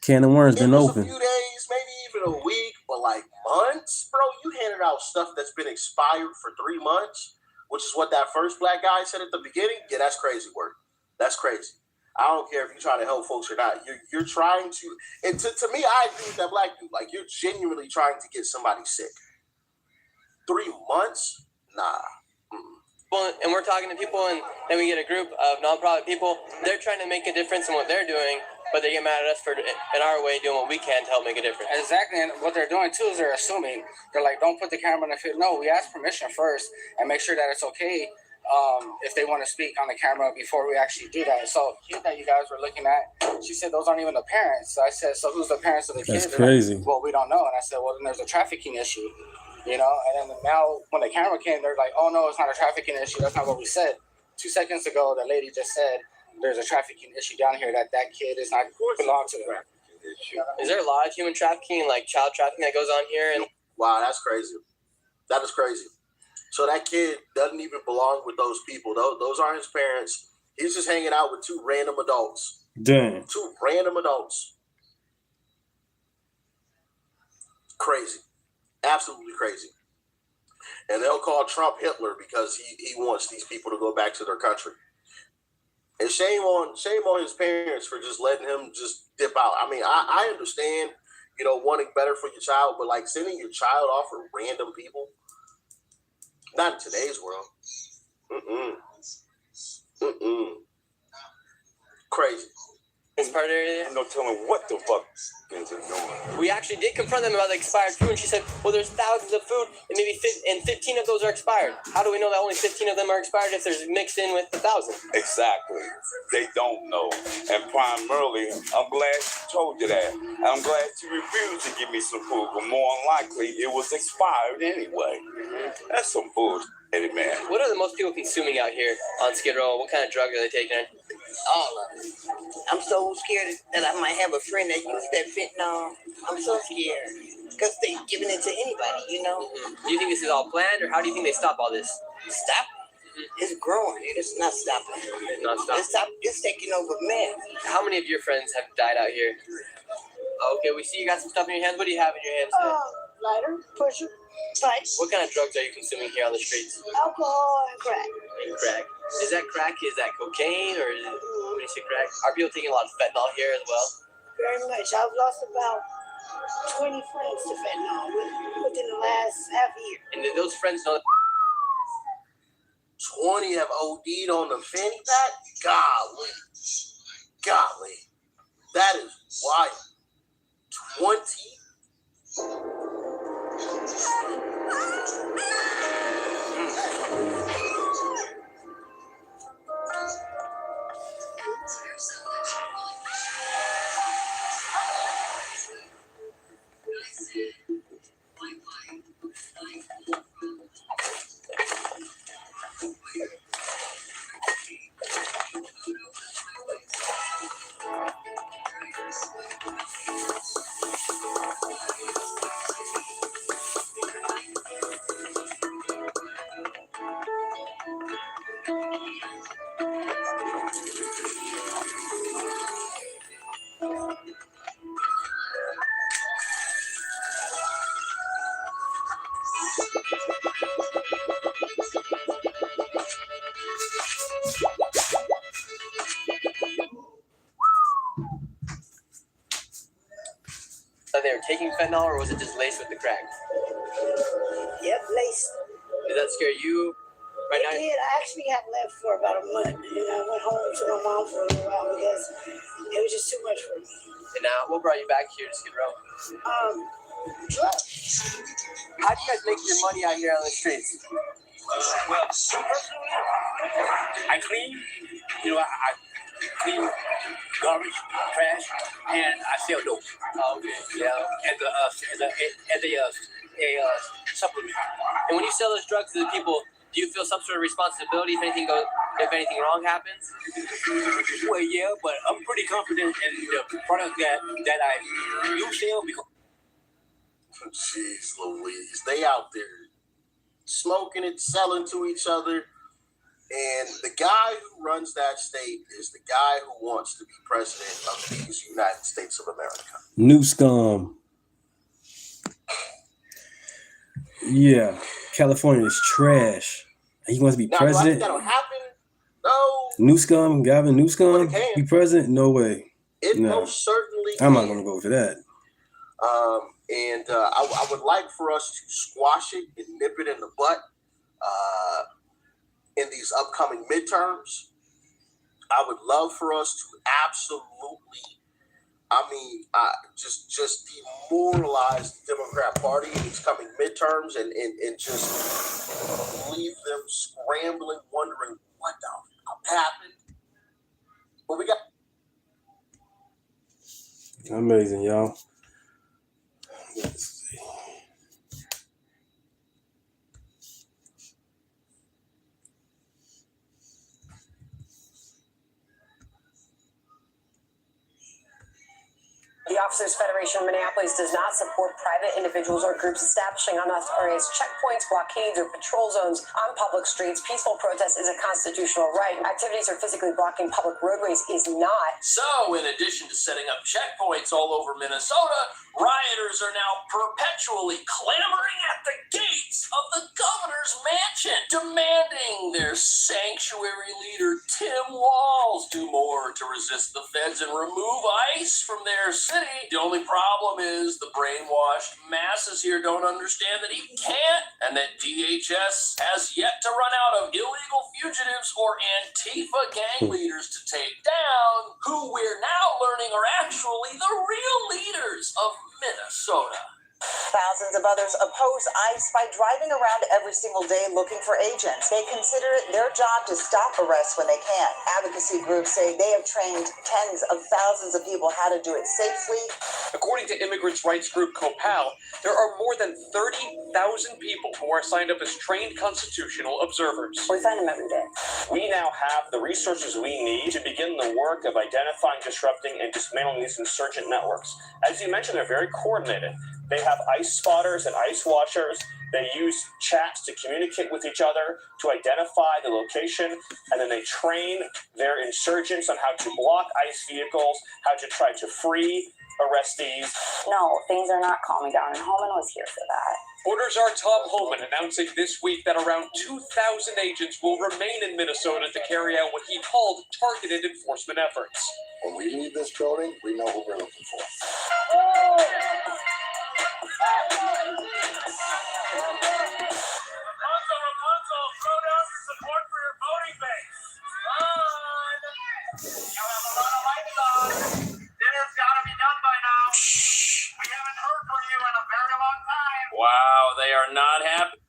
can of worms been open.
A few days, maybe even a week, but like months, bro. You handed out stuff that's been expired for 3 months, which is what that first black guy said at the beginning. Yeah, that's crazy work. That's crazy. I don't care if you're trying to help folks or not. You're trying to, and to me, I agree with that black dude. Like, you're genuinely trying to get somebody sick. 3 months? Nah.
And we're talking to people, and then we get a group of nonprofit people. They're trying to make a difference in what they're doing, but they get mad at us for, in our way, doing what we can to help make a difference.
Exactly, and what they're doing too is they're assuming. They're like, don't put the camera in the field. No, we ask permission first and make sure that it's okay if they want to speak on the camera before we actually do that. So that you guys were looking at, she said those aren't even the parents. So I said, so who's the parents of the kids?
That's crazy.
Like, well, we don't know. And I said, well, then there's a trafficking issue. You know, and then now when the camera came, they're like, oh, no, it's not a trafficking issue. That's not what we said. 2 seconds ago, the lady just said there's a trafficking issue down here that kid is not belong to them.
Is there a lot of human trafficking, like child trafficking that goes on here? And
wow, that's crazy. That is crazy. So that kid doesn't even belong with those people. Those aren't his parents. He's just hanging out with 2 random adults.
Damn.
2 random adults. Crazy. Absolutely crazy. And they'll call Trump Hitler because he wants these people to go back to their country. And shame on his parents for just letting him just dip out. I mean, I understand you know, wanting better for your child, but like sending your child off for random people, not in today's world. Crazy.
This part area.
No telling what the fuck is it doing.
We actually did confront them about the expired food, and she said, well, there's thousands of food, and maybe 15 of those are expired. How do we know that only 15 of them are expired if there's mixed in with 1,000?
Exactly. They don't know. And primarily, I'm glad she told you that. I'm glad she refused to give me some food, but more than likely, it was expired anyway. That's some bullshit, man.
What are the most people consuming out here on Skid Row? What kind of drugs are they taking?
All of it. I'm so scared that I might have a friend that used that fentanyl. I'm so scared because they giving it to anybody, you know.
Do you think this is all planned, or how do you think they stop all this?
Stop it. It's growing. It's not stopping.
It's not stopping.
It's taking over men.
How many of your friends have died out here? Okay, we see you got some stuff in your hands. What do you have in your hands today?
Lighter, pusher, pipes.
What kind of drugs are you consuming here on the streets?
Alcohol and crack.
And crack. Is that crack? Is that cocaine, or is it, when you say crack? Are people taking a lot of fentanyl here as well?
Very much. I've lost about 20 friends to fentanyl within the last half year.
And did those friends know?
20 have OD'd on the fanny pack? Golly. That is wild. 20?
They were taking fentanyl, or was it just laced with the crack?
Yep, laced.
Did that scare you? Right now?
It did. I actually had left for about a month, and I went home to my mom for a little while because it was just too much for me.
And now, what brought you back here to Skid Row?
Drugs.
How do you guys make your money out here on the streets?
Well, personally, I clean. You know, I clean garbage, trash, and I sell dope.
Okay. Yeah.
As a supplement.
And when you sell those drugs to the people, do you feel some sort of responsibility if anything wrong happens?
Well, yeah, but I'm pretty confident in the product that I do sell because.
Jeez Louise, they out there smoking it, selling to each other. And the guy who runs that state is the guy who wants to be president of these United States of America.
New scum. Yeah, California is trash. He wants to be president.
That'll happen. No.
New scum, Gavin Newscomb, be president? No way.
It most certainly
I'm not going to go for that.
And I would like for us to squash it and nip it in the butt in these upcoming midterms. I would love for us to absolutely, just demoralize the Democrat Party in these coming midterms and just leave them scrambling, wondering what the hell happened. But we got
amazing, y'all. Let's see.
The Officers Federation of Minneapolis does not support private individuals or groups establishing unauthorized checkpoints, blockades, or patrol zones on public streets. Peaceful protest is a constitutional right. Activities or physically blocking public roadways is not.
So, in addition to setting up checkpoints all over Minnesota, rioters are now perpetually clamoring at the gates of the governor's mansion, demanding their sanctuary leader Tim Walz do more to resist the feds and remove ICE from their city. The only problem is the brainwashed masses here don't understand that he can't, and that DHS has yet to run out of illegal fugitives or Antifa gang leaders to take down, who we're now learning are actually the real leaders of Minnesota.
Thousands of others oppose ICE by driving around every single day looking for agents. They consider it their job to stop arrests when they can. Advocacy groups say they have trained tens of thousands of people how to do it safely.
According to immigrants' rights group COPAL, there are more than 30,000 people who are signed up as trained constitutional observers.
We find them every day.
We now have the resources we need to begin the work of identifying, disrupting, and dismantling these insurgent networks. As you mentioned, they're very coordinated. They have ICE spotters and ICE watchers. They use chats to communicate with each other, to identify the location, and then they train their insurgents on how to block ICE vehicles, how to try to free arrestees.
No, things are not calming down, and Holman was here for that.
Border Czar Tom Homan announcing this week that around 2,000 agents will remain in Minnesota to carry out what he called targeted enforcement efforts.
When we leave this building, we know what we're looking for.
Rapunzel, throw down your support for your voting base. Run! You have a lot of lights on. Dinner's got to be done by now. We haven't heard from you in a very long time. Wow, they are not happy.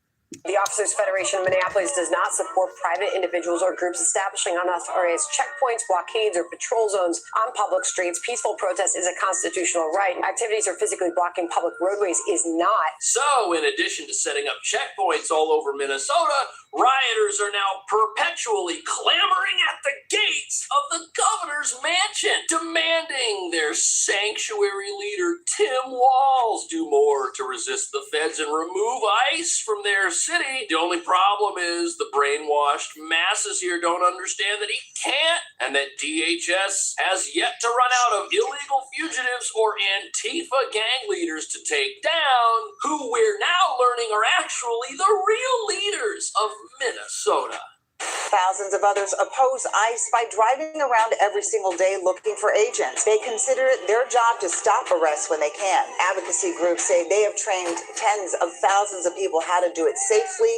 The Officers Federation of Minneapolis does not support private individuals or groups establishing unauthorized checkpoints, blockades, or patrol zones on public streets. Peaceful protest is a constitutional right. Activities or physically blocking public roadways is not.
So, in addition to setting up checkpoints all over Minnesota, rioters are now perpetually clamoring at the gates of the governor's mansion, demanding their sanctuary leader, Tim Walz, do more to resist the feds and remove ICE from their city. The only problem is the brainwashed masses here don't understand that he can't, and that DHS has yet to run out of illegal fugitives or Antifa gang leaders to take down, who we're now learning are actually the real leaders of Minnesota.
Thousands of others oppose ICE by driving around every single day looking for agents. They consider it their job to stop arrests when they can. Advocacy groups say they have trained tens of thousands of people how to do it safely.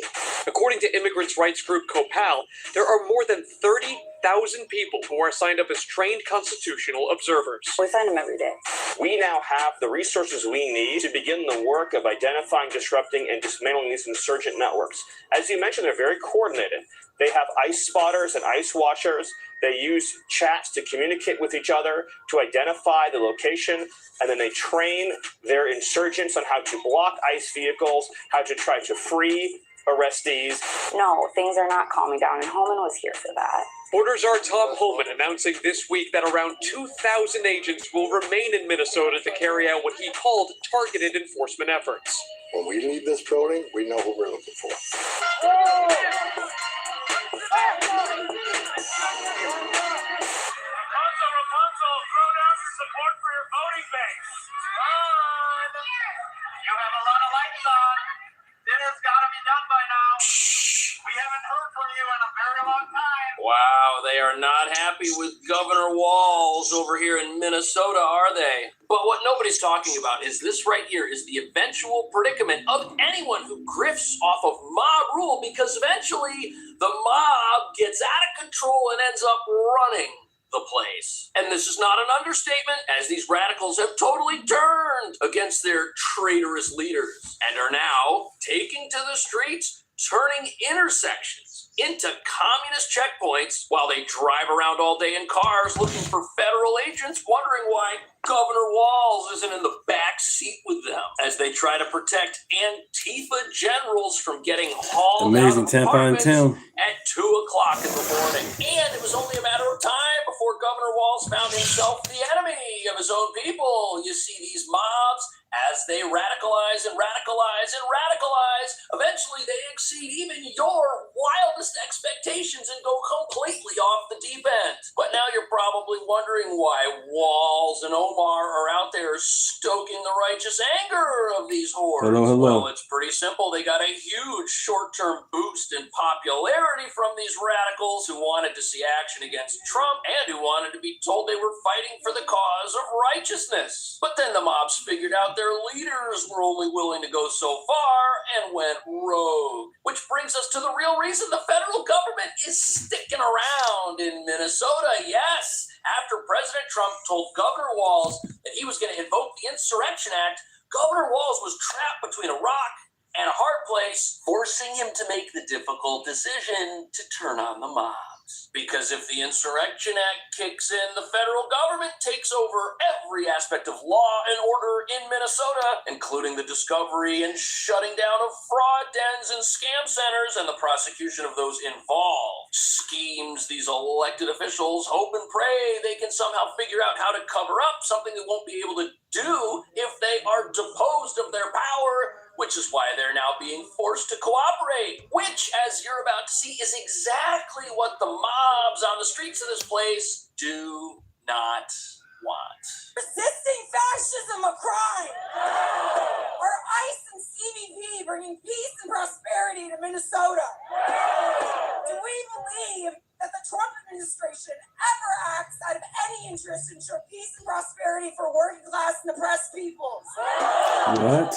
According to immigrants' rights group COPAL, there are more than 30,000 people who are signed up as trained constitutional observers.
We find them every day.
We now have the resources we need to begin the work of identifying, disrupting, and dismantling these insurgent networks. As you mentioned, they're very coordinated. They have ICE spotters and ICE watchers. They use chats to communicate with each other, to identify the location, and then they train their insurgents on how to block ICE vehicles, how to try to free arrestees.
No, things are not calming down, and Holman was here for that.
Border Czar Tom Homan announcing this week that around 2,000 agents will remain in Minnesota to carry out what he called targeted enforcement efforts.
When we leave this building, we know what we're looking for.
Rapunzel, throw down your support for your voting base. Run! You have a lot of lights on. Dinner's got to be done by now. We haven't heard from you in a very long time. Wow, they are not happy with Governor Walz over here in Minnesota, are they? But what nobody's talking about is this right here is the eventual predicament of anyone who grifts off of mob rule, because eventually the mob gets out of control and ends up running the place. And this is not an understatement, as these radicals have totally turned against their traitorous leaders and are now taking to the streets, turning intersections into communist checkpoints while they drive around all day in cars looking for federal agents, wondering why Governor Walz isn't in the back seat with them as they try to protect Antifa generals from getting hauled
Amazing
out of
Tampon
apartments
Tim.
at 2 o'clock in the morning. And it was only a matter of time before Governor Walz found himself the enemy of his own people. You see these mobs, as they radicalize and radicalize and radicalize, eventually they exceed even your wildest expectations and go completely off the deep end. But now your problem
probably wondering why Walls and Omar are out there stoking the righteous anger of these hordes.
Hello.
Well, it's pretty simple. They got a huge short-term boost in popularity from these radicals who wanted to see action against Trump and who wanted to be told they were fighting for the cause of righteousness. But then the mobs figured out their leaders were only willing to go so far and went rogue. Which brings us to the real reason the federal government is sticking around in Minnesota. Yes, after President Trump told Governor Walz that he was going to invoke the Insurrection Act, Governor Walz was trapped between a rock and a hard place, forcing him to make the difficult decision to turn on the mobs. Because if the Insurrection Act kicks in, the federal government takes over every aspect of law and order in Minnesota, including the discovery and shutting down of fraud dens and scam centers and the prosecution of those involved. Schemes these elected officials hope and pray they can somehow figure out how to cover up, something they won't be able to do if they are deposed of their power, which is why they're now being forced to cooperate, which, as you're about to see, is exactly what the mobs on the streets of this place do not want.
Resisting fascism a crime? Are ICE and CBP bringing peace and prosperity to Minnesota? Do we believe that the Trump administration ever acts out of any interest to ensure peace and prosperity for working class and oppressed peoples?
What?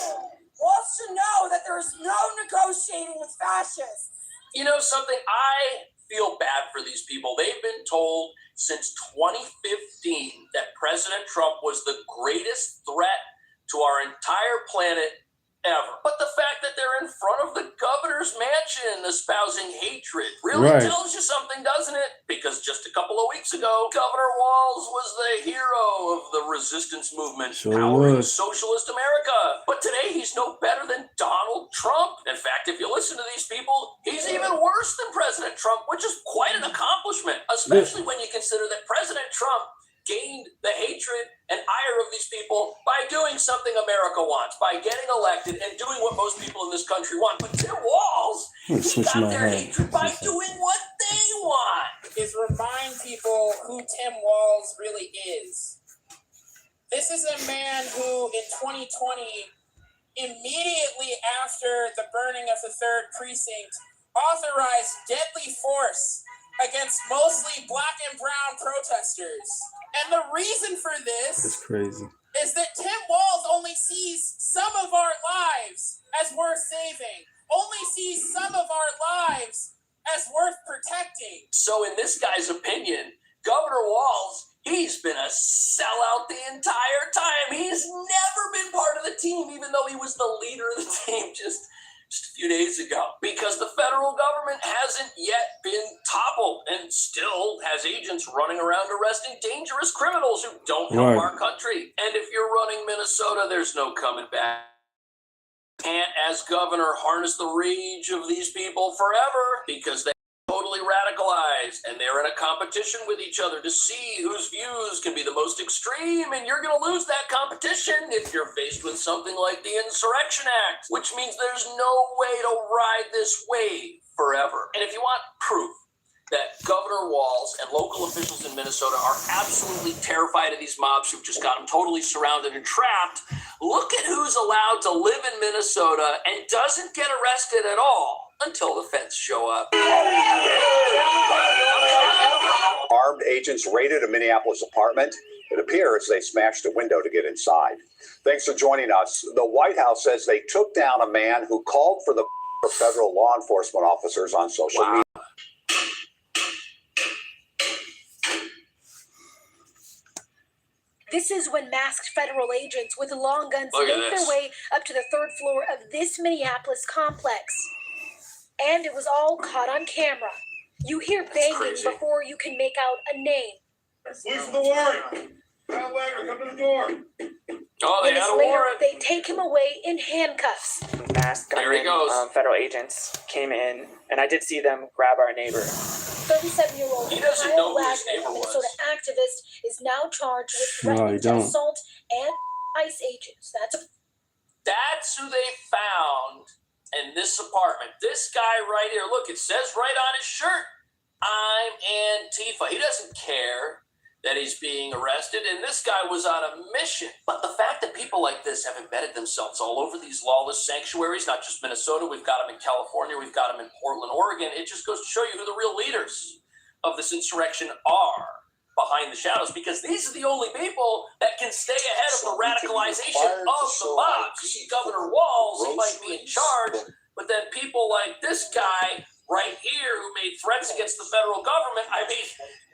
Walz should know that there is no negotiating with fascists.
You know something? I feel bad for these people. They've been told since 2015 that President Trump was the greatest threat to our entire planet ever. But the fact that they're in front of the governor's mansion espousing hatred really tells you something, doesn't it? Because just a couple of weeks ago, Governor Walz was the hero of the resistance movement, powering socialist America. But today, he's no better than Donald Trump. In fact, if you listen to these people, he's even worse than President Trump, which is quite an accomplishment, especially when you consider that President Trump gained the hatred and ire of these people by doing something America wants, by getting elected and doing what most people in this country want. But Tim Walz, he got their hatred by doing what they want.
Is remind people who Tim Walz really is. This is a man who, in 2020, immediately after the burning of the 3rd precinct, authorized deadly force against mostly black and brown protesters. And the reason for this
It's crazy.
is that Tim Walz only sees some of our lives as worth saving, only sees some of our lives as worth protecting.
So in this guy's opinion, Governor Walz, he's been a sellout the entire time. He's never been part of the team, even though he was the leader of the team just a few days ago, because the federal government hasn't yet been toppled and still has agents running around arresting dangerous criminals who don't help our country. And if you're running Minnesota, there's no coming back. Can't, as governor, harness the rage of these people forever because they totally radicalized and they're in a competition with each other to see whose views can be the most extreme, and you're going to lose that competition if you're faced with something like the Insurrection Act, which means there's no way to ride this wave forever. And if you want proof that Governor Walz and local officials in Minnesota are absolutely terrified of these mobs who've just got them totally surrounded and trapped, look at who's allowed to live in Minnesota and doesn't get arrested at all until the feds show up.
Armed agents raided a Minneapolis apartment. It appears they smashed a window to get inside. Thanks for joining us. The White House says they took down a man who called for the federal law enforcement officers on social media.
This is when masked federal agents with long guns
Look at
make
this.
their way up to the 3rd floor of this Minneapolis complex. And it was all caught on camera. You hear banging
crazy.
before you can make out a name.
Police for the warrant. Kyle Wagner, come to the door.
Oh, they
Minutes
had a
later,
warrant.
they take him away in handcuffs.
Masked
There he
gunmen,
goes.
federal agents came in, and I did see them grab our neighbor.
37-year-old
He doesn't
Kyle
know who his
Wagner,
neighbor
a
was.
Minnesota activist, is now charged with
No,
threatening
you
to
don't.
assault and ICE agents.
That's who they found in this apartment. This guy right here. Look, it says right on his shirt, I'm Antifa. He doesn't care that he's being arrested, and this guy was on a mission. But the fact that people like this have embedded themselves all over these lawless sanctuaries, not just Minnesota, we've got them in California, we've got them in Portland, Oregon, it just goes to show you who the real leaders of this insurrection are behind the shadows, because these are the only people that can stay ahead of the radicalization of the mobs. You see Governor Walz, he might be in charge, but then people like this guy right here who made threats against the federal government, I mean,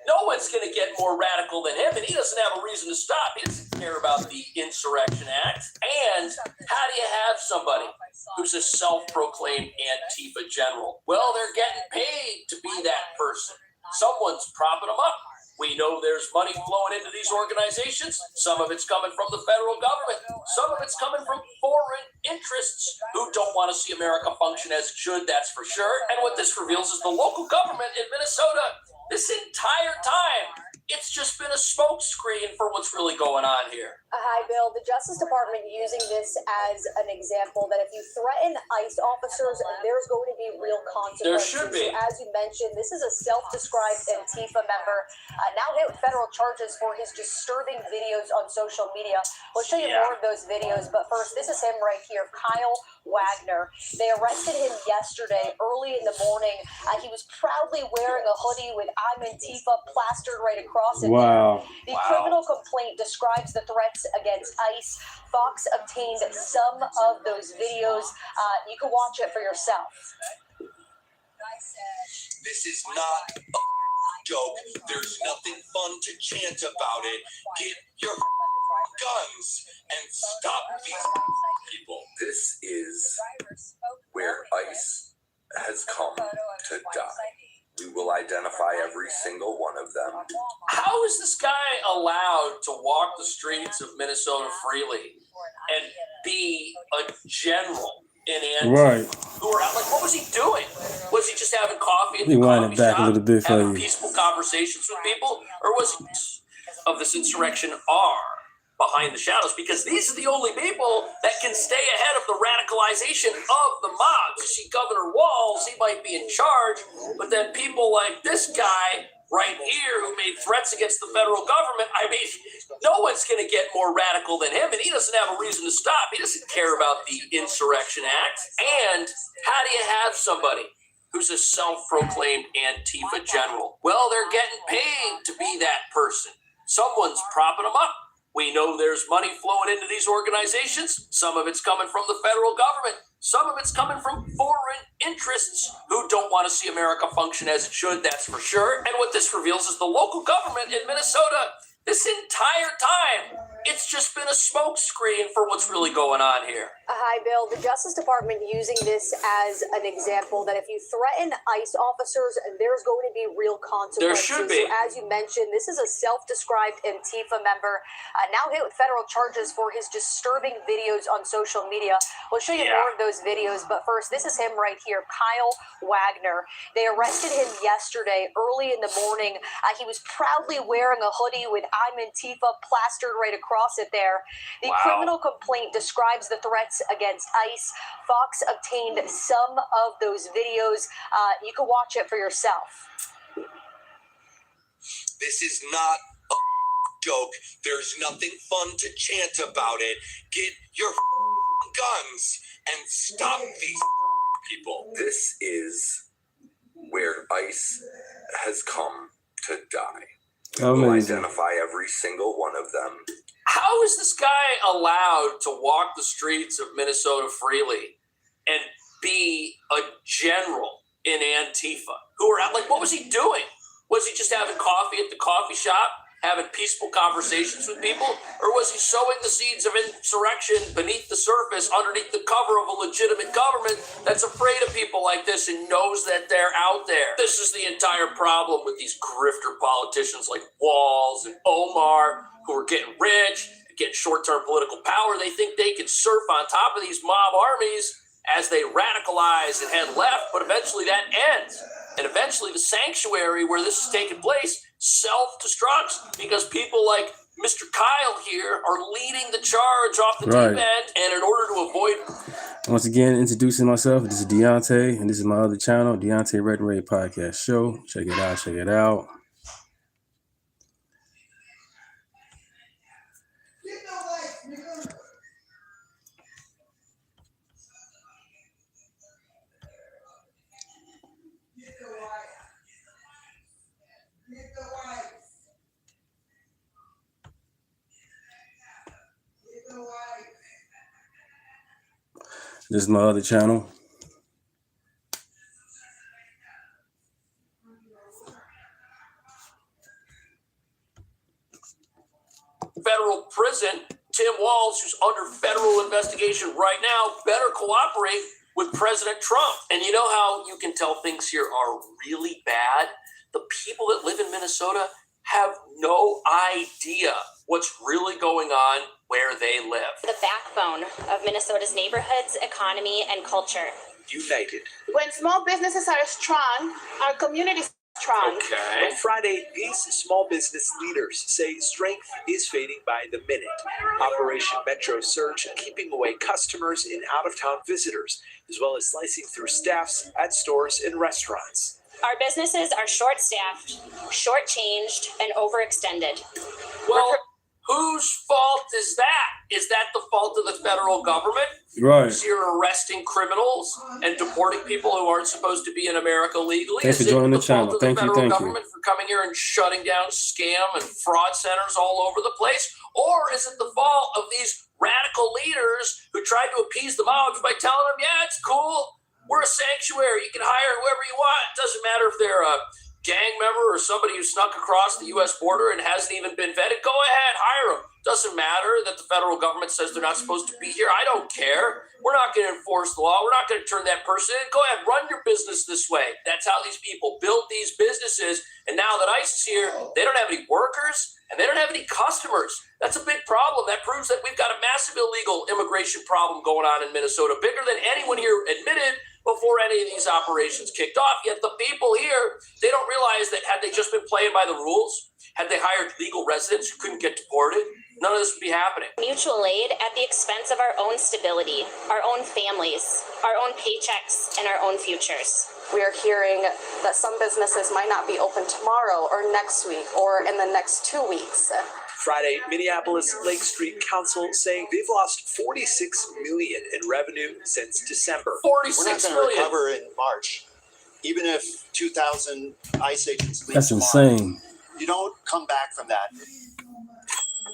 no one's going to get more radical than him, and he doesn't have a reason to stop. He doesn't care about the Insurrection Act. And how do you have somebody who's a self-proclaimed Antifa general? Well, they're getting paid to be that person. Someone's propping them up. We know there's money flowing into these organizations. Some of it's coming from the federal government. Some of it's coming from foreign interests who don't want to see America function as it should, that's for sure. And what this reveals is the local government in Minnesota, this entire time, it's just been a smokescreen for what's really going on here.
Hi, Bill. The Justice Department using this as an example that if you threaten ICE officers, there's going to be real consequences.
There should be.
As you mentioned, this is a self-described Antifa member, now hit with federal charges for his disturbing videos on social media. We'll show you more of those videos, but first, this is him right here, Kyle Wagner. They arrested him yesterday early in the morning. He was proudly wearing a hoodie with "I'm Antifa" plastered right across it.
Wow.
The criminal complaint describes the threats against ICE. Fox obtained some of those videos. You can watch it for yourself.
This is not a joke. There's nothing fun to chant about it. Get your guns and stop these people.
This is where ICE has come to die. We will identify every single one of them.
How is this guy allowed to walk the streets of Minnesota freely and be a general in Antifa?
Right.
Who are out? Like, what was he doing? Was he just having coffee at
Let me
the
wind
coffee
it back
shop,
a little bit for
having
you.
peaceful conversations with people, or was he of this insurrection are behind the shadows? Because these are the only people that can stay ahead of the radicalization of the mobs. You see Governor Walz, he might be in charge, but then people like this guy right here who made threats against the federal government, I mean, no one's going to get more radical than him, and he doesn't have a reason to stop. He doesn't care about the Insurrection Act. And how do you have somebody who's a self-proclaimed Antifa general? Well, they're getting paid to be that person. Someone's propping them up. We know there's money flowing into these organizations. Some of it's coming from the federal government. Some of it's coming from foreign interests who don't want to see America function as it should, that's for sure. And what this reveals is the local government in Minnesota, this entire time, it's just been a smokescreen for what's really going on here.
Hi, Bill. The Justice Department using this as an example that if you threaten ICE officers, there's going to be real consequences.
There should be.
So as you mentioned, this is a self-described Antifa member, now hit with federal charges for his disturbing videos on social media. We'll show you more of those videos, but first, this is him right here, Kyle Wagner. They arrested him yesterday early in the morning. He was proudly wearing a hoodie with "I'm Antifa" plastered right across it there. The criminal complaint describes the threats against ICE. Fox obtained some of those videos. You can watch it for yourself.
This is not a joke. There's nothing fun to chant about it. Get your guns and stop these people.
This is where ICE has come to die. We will
Amazing.
identify every single one of them.
How is this guy allowed to walk the streets of Minnesota freely and be a general in Antifa? Who are out? Like, what was he doing? Was he just having coffee at the coffee shop, having peaceful conversations with people? Or was he sowing the seeds of insurrection beneath the surface, underneath the cover of a legitimate government that's afraid of people like this and knows that they're out there? This is the entire problem with these grifter politicians like Walz and Omar, who are getting rich, getting short-term political power. They think they can surf on top of these mob armies as they radicalize and head left, but eventually that ends. And eventually the sanctuary where this is taking place self-destructs because people like Mr. Kyle here are leading the charge off the deep end, and in order to avoid...
Once again, introducing myself, this is Deontay, and this is my other channel, Deontay Red and Ray Podcast Show. Check it out, check it out. This is my other channel.
Federal prison. Tim Walz, who's under federal investigation right now, better cooperate with President Trump. And you know how you can tell things here are really bad? The people that live in Minnesota have no idea what's really going on where they live.
The backbone of Minnesota's neighborhoods, economy, and culture.
United.
When small businesses are strong, our communities are strong.
Okay.
On Friday, these small business leaders say strength is fading by the minute. Operation Metro Surge keeping away customers and out-of-town visitors, as well as slicing through staffs at stores and restaurants.
Our businesses are short-staffed, short-changed, and overextended.
Well, whose fault is that? Is that the fault of the federal government?
Right.
Who's here arresting criminals and deporting people who aren't supposed to be in America legally?
Thanks for
Is it
joining the
fault
channel.
of
Thank
the
you,
federal
thank you.
government for coming here and shutting down scam and fraud centers all over the place? Or is it the fault of these radical leaders who tried to appease the mobs by telling them, yeah, it's cool, we're a sanctuary, you can hire whoever you want. It doesn't matter if they're a gang member or somebody who snuck across the U.S. border and hasn't even been vetted. Go ahead, hire them. Doesn't matter that the federal government says they're not supposed to be here. I don't care. We're not going to enforce the law. We're not going to turn that person in. Go ahead, run your business this way. That's how these people built these businesses. And now that ICE is here, they don't have any workers and they don't have any customers. That's a big problem. That proves that we've got a massive illegal immigration problem going on in Minnesota, bigger than anyone here admitted before any of these operations kicked off. Yet the people here, they don't realize that had they just been playing by the rules, had they hired legal residents who couldn't get deported, none of this would be happening.
Mutual aid at the expense of our own stability, our own families, our own paychecks, and our own futures.
We are hearing that some businesses might not be open tomorrow or next week or in the next 2 weeks.
Friday, Minneapolis Lake Street Council saying they've lost $46 million in revenue since December.
We're not going to recover in March. Even if 2,000 ICE agents leave
That's
tomorrow,
insane.
you don't come back from that.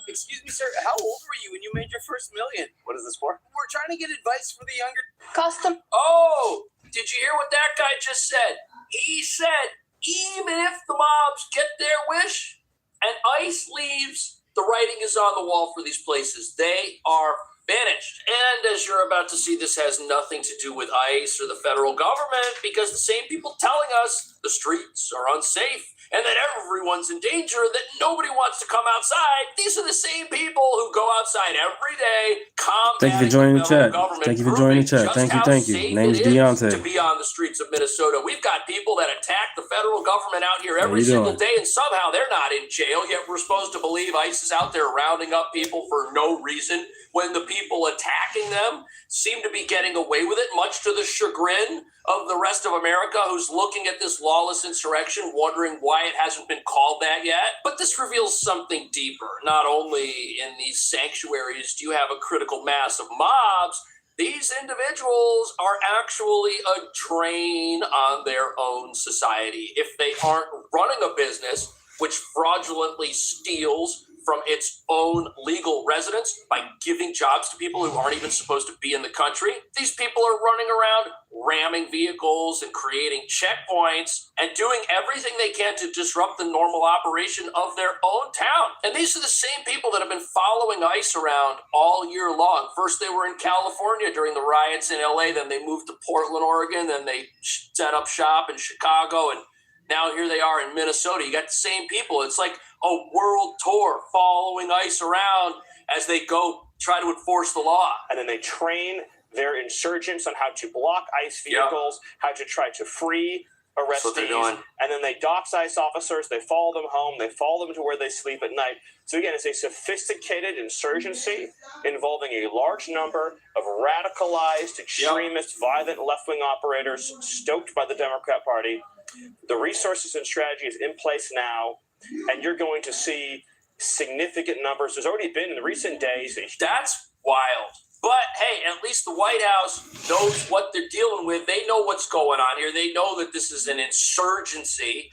Excuse me, sir. How old were you when you made your first million?
What is this for?
We're trying to get advice for the younger.
Custom.
Oh, did you hear what that guy just said? He said, even if the mobs get their wish and ICE leaves, the writing is on the wall for these places. They are finished. And as you're about to see, this has nothing to do with ICE or the federal government, because the same people telling us the streets are unsafe and that everyone's in danger, that nobody wants to come outside, these are the same people who go outside every day,
Thank you for joining the chat. Thank you for joining the chat. Thank you. Name's Deontay.
to be on the streets of Minnesota. We've got people that attack the federal government out here
How
every
you
single
doing?
day, and somehow they're not in jail, yet we're supposed to believe ICE is out there rounding up people for no reason when the people attacking them seem to be getting away with it, much to the chagrin of the rest of America, who's looking at this lawless insurrection, wondering why it hasn't been called that yet. But this reveals something deeper. Not only in these sanctuaries do you have a critical mass of mobs, these individuals are actually a drain on their own society. If they aren't running a business which fraudulently steals from its own legal residents by giving jobs to people who aren't even supposed to be in the country. These people are running around ramming vehicles and creating checkpoints and doing everything they can to disrupt the normal operation of their own town. And these are the same people that have been following ICE around all year long. First, they were in California during the riots in LA, then they moved to Portland, Oregon, then they set up shop in Chicago, and now here they are in Minnesota. You got the same people. It's like a world tour following ICE around as they go try to enforce the law.
And then they train their insurgents on how to block ICE vehicles, how to try to free arrestees, and then they dox ICE officers, they follow them home, they follow them to where they sleep at night. So again, it's a sophisticated insurgency involving a large number of radicalized, extremist, violent left-wing operators stoked by the Democrat Party. The resources and strategy is in place now, and you're going to see significant numbers. There's already been in recent days.
That's wild. But hey, at least the White House knows what they're dealing with. They know what's going on here. They know that this is an insurgency,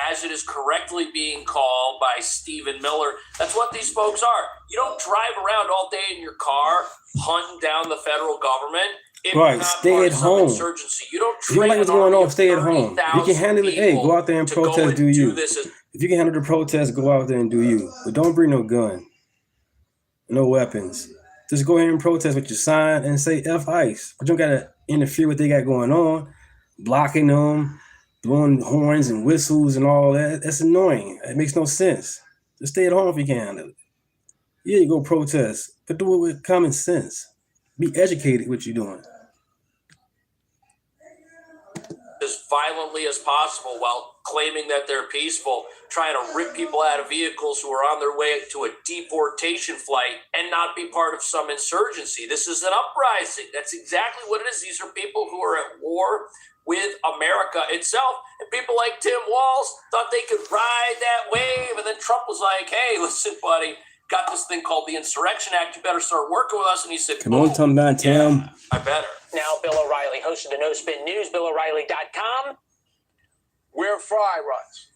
as it is correctly being called by Stephen Miller. That's what these folks are. You don't drive around all day in your car hunting down the federal government. If
Right,
you're not
stay
part
at
of some
home.
insurgency, you don't
If you don't
train
like what's
an
going
army
on,
of
stay at home. If you can
30,000
handle it, hey, go
people
out there and
to go
protest,
and
do
do
you.
this as
If you can handle the protest, go out there and do you. But don't bring no gun, no weapons. Just go ahead and protest with your sign and say F ICE. But you don't gotta interfere with what they got going on, blocking them, blowing horns and whistles and all that. That's annoying. It makes no sense. Just stay at home if you can handle it. Yeah, you go protest, but do it with common sense. Be educated what you're doing.
as violently as possible while claiming that they're peaceful, trying to rip people out of vehicles who are on their way to a deportation flight and not be part of some insurgency. This is an uprising. That's exactly what it is. These are people who are at war with America itself. And people like Tim Walz thought they could ride that wave. And then Trump was like, hey, listen, buddy, got this thing called the Insurrection Act. You better start working with us. And he said,
Come on, Tom Don, Tim.
yeah, I better.
Now, Bill O'Reilly, host of the No Spin News, BillO'Reilly.com.
Where Fry runs.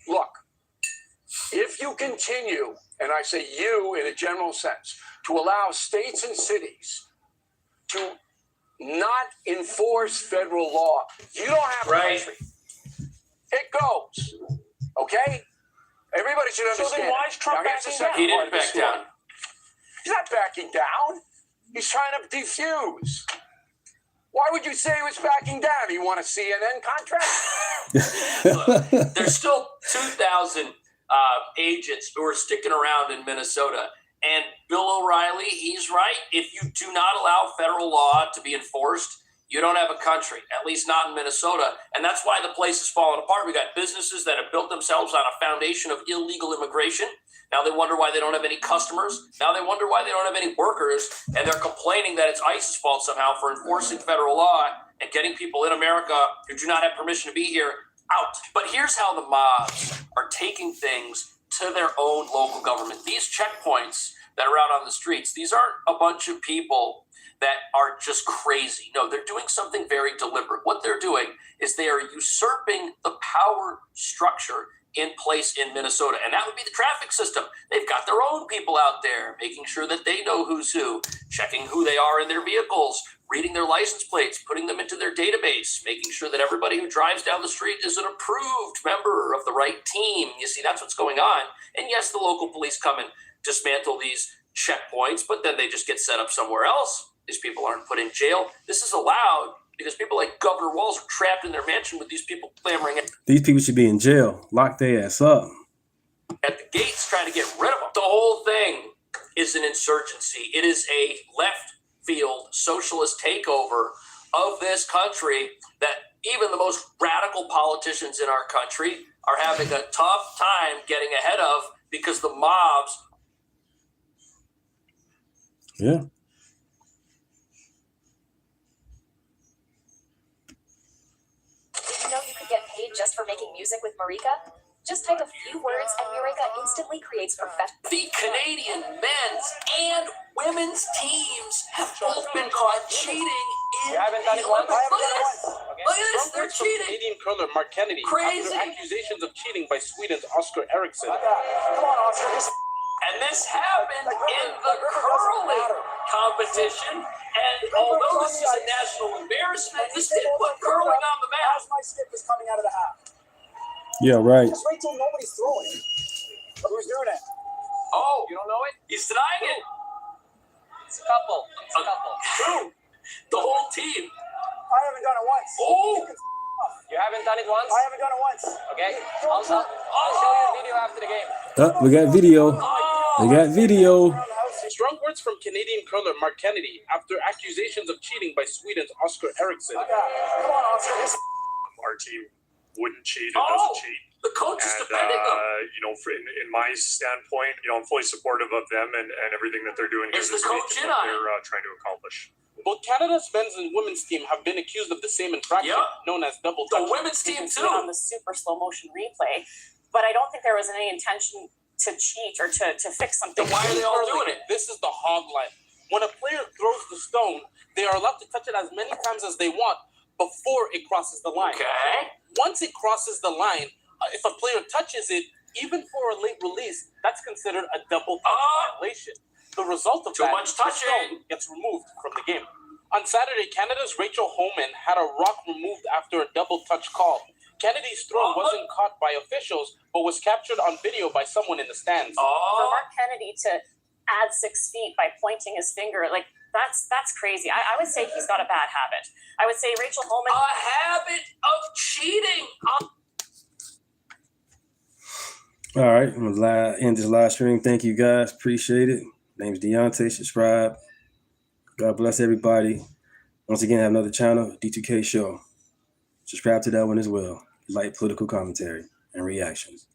Look, if you continue, and I say you in a general sense, to allow states and cities to not enforce federal law, you don't have a country. It goes. Okay? Everybody should understand.
So then why is Trump backing down?
He didn't back down.
He's not backing down. He's trying to defuse. Why would you say he was backing down? You want a CNN contract?
Look, there's still 2,000 agents who are sticking around in Minnesota. And Bill O'Reilly, he's right. If you do not allow federal law to be enforced, you don't have a country, at least not in Minnesota. And that's why the place is falling apart. We got businesses that have built themselves on a foundation of illegal immigration. Now they wonder why they don't have any customers. Now they wonder why they don't have any workers. And they're complaining that it's ICE's fault somehow for enforcing federal law and getting people in America who do not have permission to be here out. But here's how the mobs are taking things to their own local government. These checkpoints that are out on the streets, these aren't a bunch of people that are just crazy. No, they're doing something very deliberate. What they're doing is they are usurping the power structure in place in Minnesota, and that would be the traffic system. They've got their own people out there, making sure that they know who's who, checking who they are in their vehicles, reading their license plates, putting them into their database, making sure that everybody who drives down the street is an approved member of the right team. You see, that's what's going on. And yes, the local police come and dismantle these checkpoints, but then they just get set up somewhere else. These people aren't put in jail. This is allowed because people like Governor Walz are trapped in their mansion with these people clamoring
These people should be in jail. Lock their ass up.
at the gates trying to get rid of them. The whole thing is an insurgency. It is a left field socialist takeover of this country that even the most radical politicians in our country are having a tough time getting ahead of because the mobs.
Yeah.
Did you know you could get paid just for making music with Marika? Just type a few words and Marika instantly creates professional.
The Canadian men's and women's teams have both been caught cheating in
You haven't done it once?
Look at this. Look at this. They're cheating.
Canadian curler Mark Kennedy
Crazy.
after accusations of cheating by Sweden's Oscar Eriksson.
And this happened in the curling competition. And although this is a national embarrassment, this did put curling on the map.
My stick is coming out of the half.
Yeah, right.
Just wait till nobody's throwing. Who's doing it?
Oh,
You don't know it?
he's denying it.
It's a couple. It's a couple.
Who? The whole team.
I haven't done it once.
Oh,
You haven't done it once?
I haven't done it once.
Okay. I'll show you the video after the game.
We got video. We got video.
Strong words from Canadian curler Mark Kennedy after accusations of cheating by Sweden's Oscar Eriksson.
Come on, Oscar.
Our team wouldn't cheat. It
Oh,
doesn't cheat.
the coach is
And,
defending them.
you know, in my standpoint, you know, I'm fully supportive of them and everything that they're doing here
Is the
this week
coach
and
in
what
on it?
they're trying to accomplish.
Both Canada's men's and women's team have been accused of the same infraction,
Yeah.
known as double
The
touching.
women's team
See it on
too.
the super slow motion replay, but I don't think there was any intention to cheat or to fix something.
Then why are they all doing it?
This is the hog line. When a player throws the stone, they are allowed to touch it as many times as they want before it crosses the line.
Okay.
Once it crosses the line, if a player touches it, even for a late release, that's considered a double touch violation. The result of
Too
that
much
is the
touching.
stone gets removed from the game.
On Saturday, Canada's Rachel Homan had a rock removed after a double touch call. Kennedy's throw wasn't caught by officials, but was captured on video by someone in the stands.
For Mark Kennedy to add 6 feet by pointing his finger, like that's crazy. I would say he's got a bad habit. I would say Rachel Homan.
A habit of cheating.
All right, I'm gonna end this live stream. Thank you guys, appreciate it. Name's Deontay. Subscribe. God bless everybody. Once again, I have another channel, D2KShow. Subscribe to that one as well. Light political commentary and reactions.